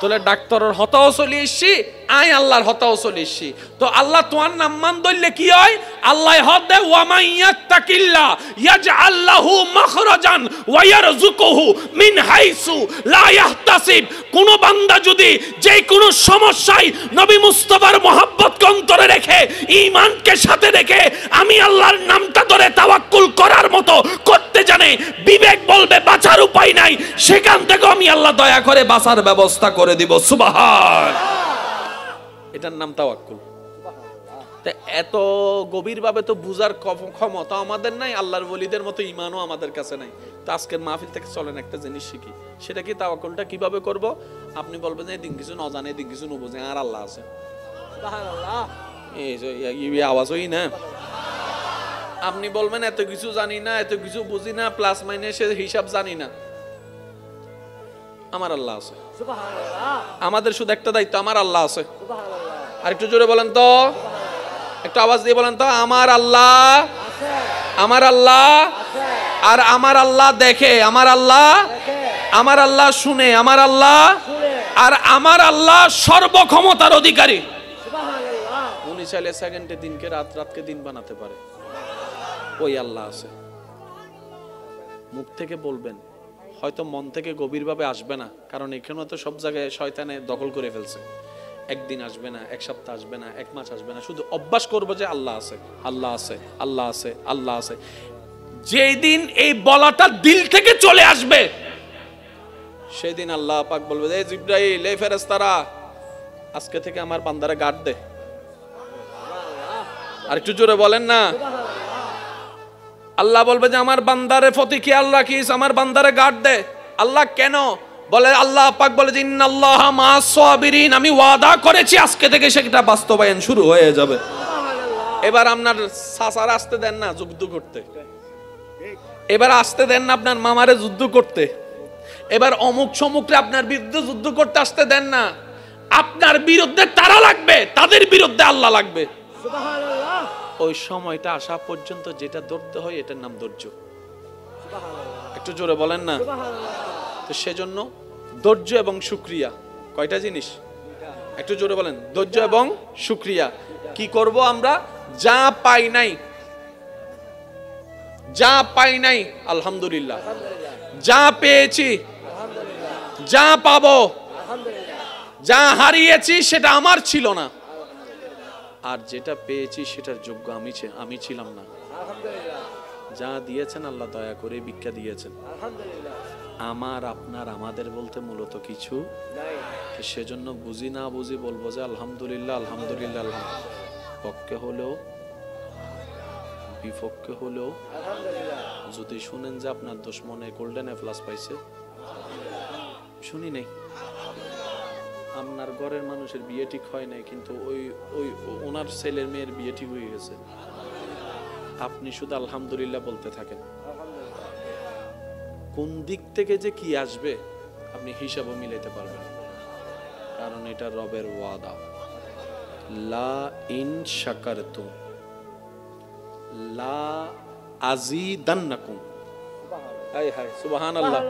তোলে ডাক্তারের হতাও চলে এসছি, আই আল্লাহর হতাও চলে এসছি। তো আল্লাহ তোমার নাম মান ধরলে কি হয়? আল্লাহ হদে ওয়া মান ইয়াত্তাকিল্লাহ ইয়াজআল লাহু মাখরাজান ওয়া ইয়ারযুকুহু মিন হাইসু লা ইয়াহতাসিব। কোন বান্দা যদি যে কোনো সমস্যায় নবী মুস্তাফার মহব্বতকে অন্তরে রেখে, ঈমানকে সাথে রেখে, আমি আল্লাহর নামটা ধরে তাওয়াক্কুল করার মতো করতে জানে, বিবেক বলবে বাঁচার উপায় নাই, সেখান থেকে আমি আল্লাহ দয়া করে বাঁচার ব্যবস্থা করে দিব। সুবহান, এটার নাম তাওয়াক্কুল। এত গভীর ভাবে তো বুঝার ক্ষমতা আমাদের নাই, আল্লাহর ওলিদের মতো ঈমানও আমাদের কাছে নাই। তো আজকের মাহফিল থেকে চলেন একটা জিনিস শিখি, সেটা কি তাওয়াক্কুলটা কিভাবে করব? আপনি বলবেন যে দিন কিছু ন জানে, দিন কিছু ন বোঝে, আর আল্লাহ আছে। সুবহানাল্লাহ, এই আওয়াজ হই না। আপনি বলবেন এত কিছু জানি না, এত কিছু বুঝি না, প্লাস মাইনাসের হিসাব জানি না, আমার আল্লাহ আছে। সুবহানাল্লাহ, আমাদের শুধু একটা দায়িত্ব, আমার আল্লাহ আছে। সুবহানাল্লাহ, আর একটু জোরে বলেন তো, একটু আওয়াজ দিয়ে বলেন তো, আমার আল্লাহ আছে। আমার আল্লাহ আর আমার আল্লাহ দেখে, আমার আল্লাহ শুনে, আমার আল্লাহ আর আমার আল্লাহ সর্বক্ষমতার অধিকারী। উনি চাইলে সেকেন্ডে দিনকে রাত, রাতকে দিন বানাতে পারে। ওই আল্লাহ আছে। মুখ থেকে বলবেন, হয়তো মন থেকে গভীরভাবে আসবে না, কারণ এখানে তো সব জায়গায় শয়তানে দখল করে ফেলছে। একদিন আসবে না, এক সপ্তাহ আসবে না, এক মাস আসবে না, শুধু অভ্যাস করবো যে আল্লাহ আছে, আল্লাহ আছে, আল্লাহ আছে, আল্লাহ আছে। যেই দিন এই বলাটা দিল থেকে চলে আসবে, সেই দিন আল্লাহ পাক বলবে, এই জিবরাইল, এই ফেরেশতারা, আজকে থেকে আমার বান্দারে গার্ড দে। আর একটু জোরে বলেন না। আল্লাহ বলবে যে আমার বান্দারে প্রতি খেয়াল রাখিস, আমার বান্দারে গার্ড দে। আল্লাহ কেন বলে? আল্লাহ পাক বলে যে ইন্নাল্লাহা মা'আস সাবিরিন, আমি ওয়াদা করেছি আজকে থেকে সেটা বাস্তবায়ন শুরু হয়ে যাবে। এবার আপনার চাচার আসতে দেন না যুদ্ধ করতে, এবার আসতে দেন না আপনার মামারে যুদ্ধ করতে, এবার অমুক সমুকরে আপনার বিরুদ্ধে যুদ্ধ করতে আসতে দেন না। আপনার বিরুদ্ধে তারা লাগবে, তাদের বিরুদ্ধে আল্লাহ লাগবে। সুবহানাল্লাহ। ওই সময়টা আসা পর্যন্ত যেটা ধরতে হয় এটার নাম ধৈর্য। একটু জোরে বলেন না। তো সেজন্য ধৈর্য এবং শুকরিয়া কয়টা জিনিস? একটু জোরে বলেন। ধৈর্য এবং শুকরিয়া। কি করব আমরা? যা পাই নাই, যা পাই নাই আলহামদুলিল্লাহ, যা পেয়েছি, যা পাবো, যা হারিয়েছি সেটা আমার ছিল না, আর যেটা পেয়েছি সেটার যোগ্য আমি ছিলাম না। যা দিয়েছেন আল্লাহ দয়া করে ভিক্ষা দিয়েছেন। আমার আপনার আমাদের বলতে মূলত কিছু নাই। সেজন্য বুঝি না বুঝি বলবো যে আলহামদুলিল্লাহ, আলহামদুলিল্লাহ, আলহামদুলিল্লাহ। পক্ষে হলেও বিপক্ষে হলেও যদি শুনেন যে আপনার দুশমনে গোল্ডেন এ প্লাস পাইছে, শুনি নাই, আপনার ঘরের মানুষের বিয়ে ঠিক হয় নাই, কিন্তু ওই ওই ওনার ছেলের মেয়ের বিয়ে ঠিক হয়ে গেছে, আপনি শুধু আলহামদুলিল্লাহ বলতে থাকেন। কোন দিক থেকে যে কি আসবে আপনি হিসাবও মিলাইতে পারবেন, কারণ এটা রবের ওয়াদা। লা ইন শাকারতুম লা আযীদান্নাকুম। হায় হায় সুবহানাল্লাহ।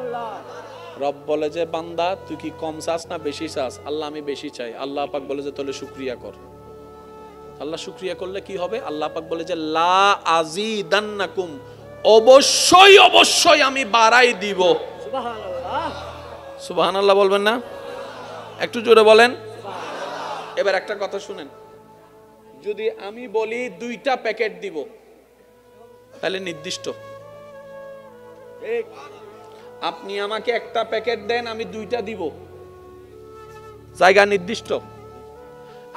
রব বলে যে বান্দা তুই কি কম চাস না বেশি চাস? আল্লাহ আমি বেশি চাই। আল্লাহ পাক বলে যে তাহলে শুকরিয়া কর। আল্লাহ শুকরিয়া করলে কি হবে? আল্লাহ পাক বলে যে লা আযীদান্নাকুম, অবশ্যই অবশ্যই আমি বাড়াই দিব। সুবহানাল্লাহ। সুবহানাল্লাহ বলবেন না? একটু জোরে বলেন। এবার একটা কথা শুনেন, যদি আমি বলি 2টা প্যাকেট দিব তাহলে নির্দিষ্ট, আপনি আমাকে একটা প্যাকেট দেন আমি 2টা দিব, জায়গা নির্দিষ্ট।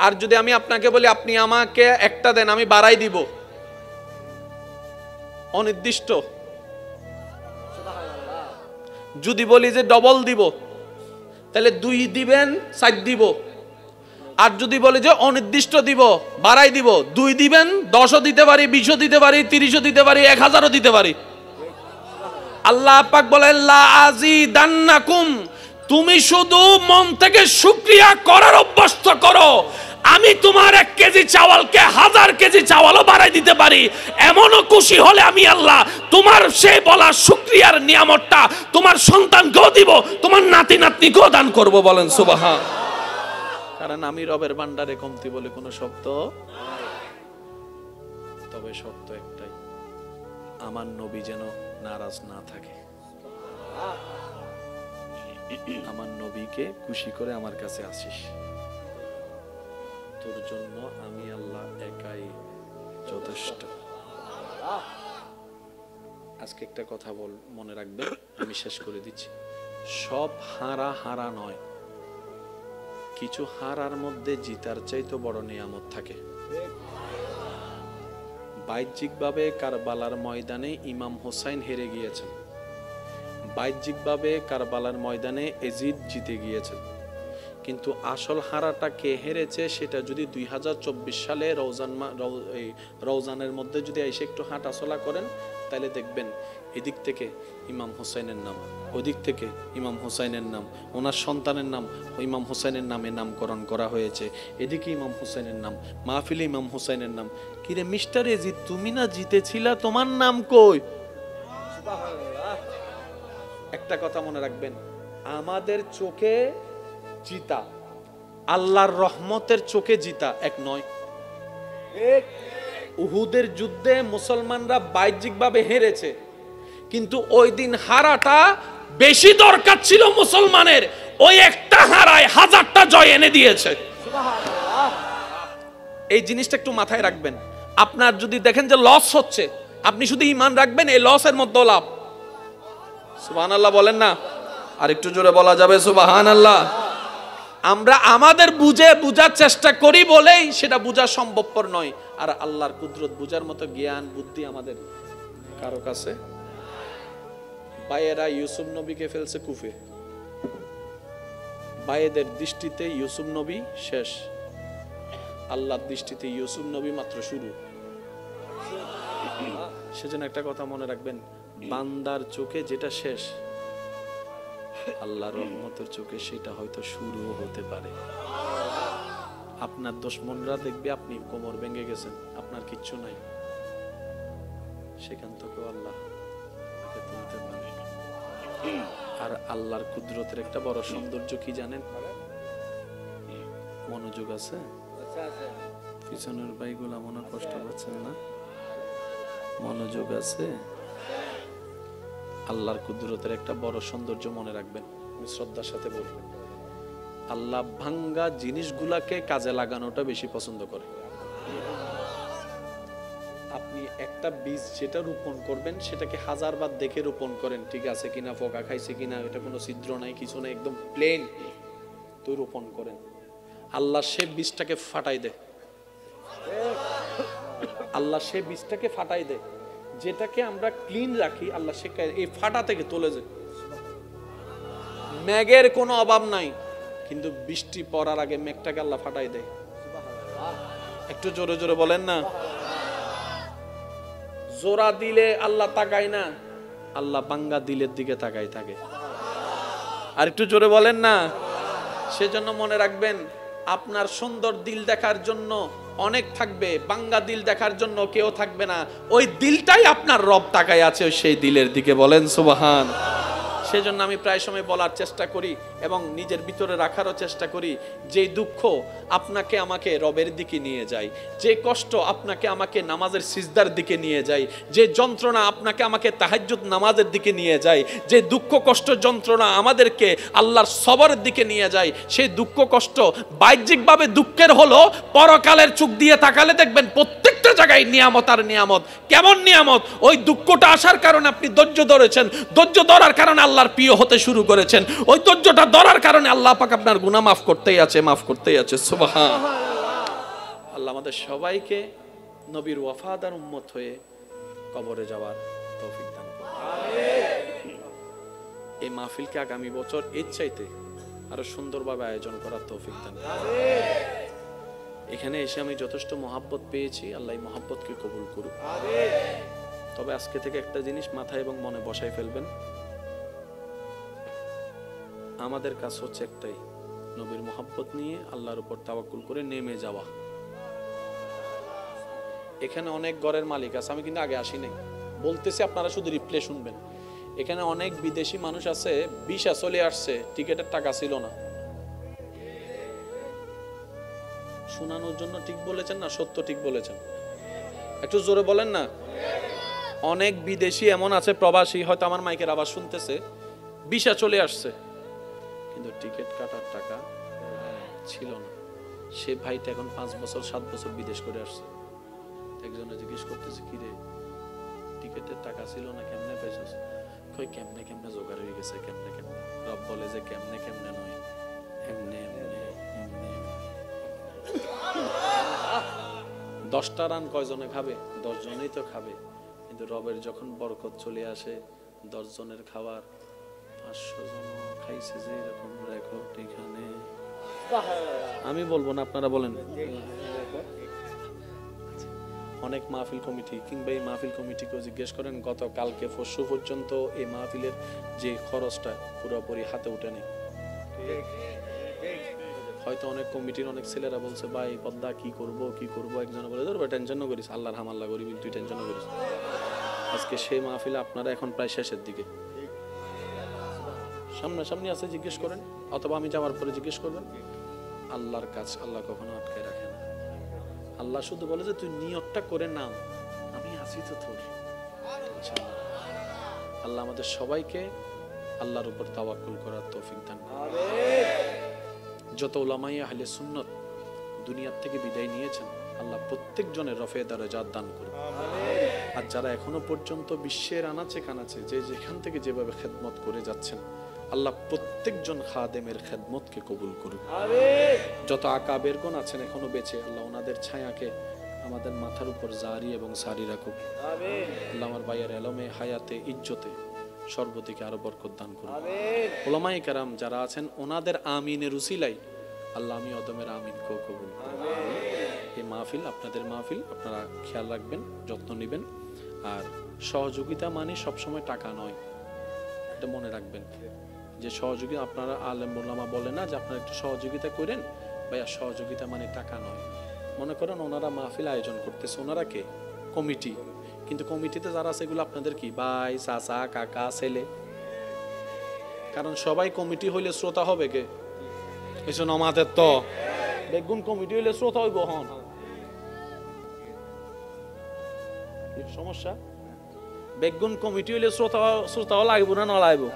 আর যদি আমি আপনাকে বলি আপনি আমাকে একটা দেন আমি বাড়াই দিব, অনির্দিষ্ট। যদি বলি যে ডবল দিব তাহলে 2 দিবেন 4 দিব, আর যদি বলি যে অনির্দিষ্ট দিব বাড়াই দিব, 2 দিবেন 10ও দিতে পারি, 20ও দিতে পারি, 30ও দিতে পারি, 1000ও দিতে পারি। আল্লাহ পাক বলেন লা আযীদান্নাকুম, তুমি শুধু মন থেকে শুকরিয়া করার অভ্যস্ত করো, আমি তোমার 1 কেজি চাওয়ালকে 1000 কেজি চাওয়ালও বাড়াই দিতে পারি। এমনও খুশি হলে আমি আল্লাহ তোমার সেই বলা শুকরিয়ার নিয়ামতটা তোমার সন্তানকেও দিব, তোমার নাতি নাতনিকেও দান করব। বলেন সুবহান। কারণ আমি রবের ভান্ডারে কমতি বলে কোনো শব্দ, তবে শর্ত একটাই, আমার নবী যেন নারাজ না থাকে। আমার নবীকে খুশি করে আমার কাছে আসিস, তোর জন্য আমি আল্লাহ একাই যথেষ্ট। আজকে একটা কথা মনে রাখবেন, আমি শেষ করে দিচ্ছি। সব হারা হারা নয়, কিছু হারার মধ্যে জিতার চাইতে বড় নিয়ামত থাকে। বাহ্যিকভাবে কারবালার ময়দানে ইমাম হোসাইন হেরে গিয়েছেন, বাহ্যিকভাবে কারবালার ময়দানে এজিদ জিতে গিয়েছেন, কিন্তু আসল হারাটা কে হেরেছে সেটা যদি 2024 সালে রওজানের মধ্যে যদি এসে একটু হাঁটাচলা করেন তাহলে দেখবেন এদিক থেকে ইমাম হোসেনের নাম, ওদিক থেকে ইমাম হোসেনের নাম, ওনার সন্তানের নাম ইমাম হোসেনের নামে নামকরণ করা হয়েছে, এদিকে ইমাম হোসেনের নাম, মাহফিলে ইমাম হোসেনের নাম। কিরে মিস্টার এজিদ, তুমি না জিতেছিলা, তোমার নাম কই? একটা কথা মনে রাখবেন, আমাদের চোখে জিতা আল্লাহর রহমতের চোখে জিতা এক নয়। উহুদের যুদ্ধে মুসলমানরা বাহ্যিকভাবে হেরেছে, কিন্তু ওই দিন হারাটা বেশি দরকার ছিল মুসলমানের, ওই একটা হারায় হাজারটা জয় এনে দিয়েছে। এই জিনিসটা একটু মাথায় রাখবেন। আপনার যদি দেখেন যে লস হচ্ছে, আপনি শুধু ঈমান রাখবেন এই লসের মধ্যে লাভ। সুবহানাল্লাহ বলেন না? আর একটু জোরে বলা যাবে সুবহানাল্লাহ? আমরা আমাদের বুঝার চেষ্টা করি বলেই সেটা বোঝা সম্ভবপর নয়। আর আল্লাহর কুদরত বুঝার মতো জ্ঞান বুদ্ধি আমাদের কারো কাছে। ভাইয়েরা ইউসুফ নবীকে ফেলছে কুফে, ভাইয়েদের দৃষ্টিতে ইউসুফ নবী শেষ, আল্লাহর দৃষ্টিতে ইউসুফ নবী মাত্র শুরু। সেজন্য একটা কথা মনে রাখবেন, বান্দার চোখে যেটা শেষ, আল্লাহর রহমতের চোখে সেটা হয়তো শুরুও হতে পারে। আপনার দুশমনরা দেখবে আপনি কোমর ভেঙে গেছেন, আপনার কিচ্ছু নাই, সেখান থেকেও আল্লাহ তাকে তুলতে পারে। আর আল্লাহর কুদরতের একটা বড় সৌন্দর্য কি জানেন? মনোযোগ আছে? পিছনের ভাইগুলা মনে কষ্ট পাচ্ছেন না? মনোযোগ আছে? আল্লাহর কুদরতের একটা বড় সৌন্দর্য মনে রাখবেন, আমি শ্রদ্ধার সাথে বলবেন, আল্লাহ ভাঙ্গা জিনিসগুলাকে কাজে লাগানোটা বেশি পছন্দ করে। আপনি একটা বীজ যেটা রোপণ করবেন সেটাকে হাজারবার দেখে রোপণ করেন, ঠিক আছে কিনা, পোকা খাইছে কিনা, এটা কোনো ছিদ্র নাই, কিছু নাই, একদম প্লেন, তো রোপণ করেন। আল্লাহ সে বীজটাকে ফাটাই দেয়, আল্লাহ সে বীজটাকে ফাটাই দেয়। যেটাকে আমরা ক্লিন রাখি আল্লাহ সে এই ফাটা থেকে তুলে যায়। মেঘের কোনো অভাব নাই, কিন্তু বৃষ্টি পড়ার আগে মেঘটাকে আল্লাহ ফাটাই দেয়। একটু জোরে জোরে বলেন না? জোড়া দিলে আল্লাহ তাকায় না, আল্লাহ বাঙ্গা দিলের দিকে তাকাই থাকে। আর একটু জোরে বলেন না? সেজন্য মনে রাখবেন, আপনার সুন্দর দিল দেখার জন্য অনেক থাকবে, বাঙ্গা দিল দেখার জন্য কেউ থাকবে না। ওই দিলটাই আপনার রব তাকায় আছে সেই দিলের দিকে, বলেন সুবহান। সেজন্য আমি প্রায় সময় বলার চেষ্টা করি এবং নিজের ভিতরে রাখারও চেষ্টা করি, যে দুঃখ আপনাকে আমাকে রবের দিকে নিয়ে যায়, যে কষ্ট আপনাকে আমাকে নামাজের সিজদার দিকে নিয়ে যায়, যে যন্ত্রণা আপনাকে আমাকে তাহাজ্জুদ নামাজের দিকে নিয়ে যায়, যে দুঃখ কষ্ট যন্ত্রণা আমাদেরকে আল্লাহর সবরের দিকে নিয়ে যায়, সেই দুঃখ কষ্ট বাহ্যিকভাবে দুঃখের হলো, পরকালের চোখ দিয়ে তাকালে দেখবেন প্রত্যেকটা জায়গায় নিয়ামত আর নিয়ামত। কেমন নিয়ামত? ওই দুঃখটা আসার কারণে আপনি ধৈর্য ধরেছেন, ধৈর্য ধরার কারণে আল্লাহর প্রিয় হতে শুরু করেছেন, ওই ধৈর্যটা ধরার কারণে আল্লাহ পাক আপনার গুনাহ মাফ করতেই আছে, মাফ করতেই আছে। সুবহান আল্লাহ আমাদের সবাইকে নবীর ওয়াফাদার উম্মত হয়ে কবরে যাওয়ার তৌফিক দান করুন। আমিন। এই মাহফিলকে আগামী বছর এর চাইতে আরো সুন্দরভাবে আয়োজন করার তৌফিক দান করুন। আমিন। এখানে এসে আমি যথেষ্ট মহাব্বত পেয়েছি, আল্লাহ এই মহাব্বতকে কবুল করুক। আমিন। তবে আজকে থেকে একটা জিনিস মাথায় এবং মনে বসাই ফেলবেন, আমাদের কাজ হচ্ছে একটাই, নবীর মহব্বত নিয়ে আল্লাহর উপর তাওয়াক্কুল করে নেমে যাওয়া। এখানে অনেক ঘরের মালিক আছে, আমি কিন্তু আগে আসি নাই, বলতেছি আপনারা শুধু রিপ্লে শুনবেন। এখানে অনেক বিদেশি মানুষ আছে, ভিসা চলে আসছে, টিকেটের টাকা ছিল না। শোনানোর জন্য ঠিক বলেছেন না? সত্য ঠিক বলেছেন? একটু জোরে বলেন না? অনেক বিদেশি এমন আছে, প্রবাসী, হয়তো আমার মাইকের আওয়াজ শুনতেছে, ভিসা চলে আসছে কিন্তু টিকিট কাটার টাকা ছিল না। সে ভাইটা এখন 5 বছর 7 বছর বিদেশ করে আসছে। একজনে জিজ্ঞেস করতেছে, কি রে টিকিটের টাকা ছিল না, কেমনে পাইছস? কই কেমনে কেমনে জোগাড় হয়ে গেছে, কেমনে কেমনে। রব বলে যে কেমনে কেমনে নয়, এমনে এমনে এমনে। 10টা রান কয়জনে খাবে? 10 জনই তো খাবে, কিন্তু রবের যখন বরকত চলে আসে 10 জনের খাবার 500 জন খাইছে, যে এরকম রেকর্ড এখানে আমি বলবো না, আপনারা বলেন। অনেক মাহফিল কমিটি কিংবা এই মাহফিল কমিটিকেও জিজ্ঞেস করেন, গতকালকে পরশু পর্যন্ত এই মাহফিলের যে খরচটা পুরোপুরি হাতে উঠেনি। হয়তো অনেক কমিটির অনেক ছেলেরা বলছে, ভাই পদ্মা কি করব কি করব, একজনে বলে ধরো টেনশন করিস, আল্লাহর হাম আল্লাহ করিবি, তুই টেনশন করিস। আজকে সেই মাহফিলে আপনারা এখন প্রায় শেষের দিকে, সামনাসামনি আছে, জিজ্ঞেস করেন, অথবা আমি যাওয়ার পরে জিজ্ঞেস করবেন। আল্লাহর কাজ আল্লাহ কখনো আটকে রাখে না। আল্লাহ শুধু বলে যে তুই নিয়তটা করে নাম, আমি আছি তো তোর। আল্লাহ আমাদের সবাইকে আল্লাহর উপর তাওয়াক্কুল করার তৌফিক দান করুন। যত উলামায়ে আহলে সুন্নাত দুনিয়ার থেকে বিদায় নিয়েছেন, আল্লাহ প্রত্যেকজনের রফে দারাজাত দান করুন। আর যারা এখনো পর্যন্ত বিশ্বের আনাচে কানাচে যে যেখান থেকে যেভাবে খেদমত করে যাচ্ছেন, আল্লাহ প্রত্যেকজন খাদেমের খেদমতকে কবুল করুন। যত আকাবেরগণ আছেন এখনো বেঁচে, আল্লাহ ওনাদের ছায়াকে আমাদের মাথার উপর জারি এবং সারি রাখুক। আল্লাহ আমার ভাইয়ের এলমে হায়াতে ইজ্জতে সর্বদিকে আরো বরকত দান করুন। উলামায়ে কেরাম যারা আছেন ওনাদের আমিনের উসিলাই আল্লাহ আমি অদমের আমিনকে কবুল করুন। এই মাহফিল আপনাদের মাহফিল, আপনারা খেয়াল রাখবেন, যত্ন নেবেন। আর সহযোগিতা মানে সবসময় টাকা নয়, এটা মনে রাখবেন। যে সহযোগিতা আপনারা আলেম ওলামা বলে না যে আপনারা একটু সহযোগিতা করেন, ভাইয়া সহযোগিতা মানে টাকা নয়। মনে করেন ওনারা মাহফিল আয়োজন করতেছে, ওনারা কে? কমিটি। কিন্তু কমিটিতে যারা আছে এগুলো আপনাদের কি ভাই, চাচা, কাকা, ছেলে? কারণ সবাই কমিটি হইলে শ্রোতা হবে কে? এসব আমাদের তো বেগুন কমিটি হইলে শ্রোতা হইব। হন সমস্যা, বেগুন কমিটি হইলে শ্রোতাও লাগবো না, না লাগবো।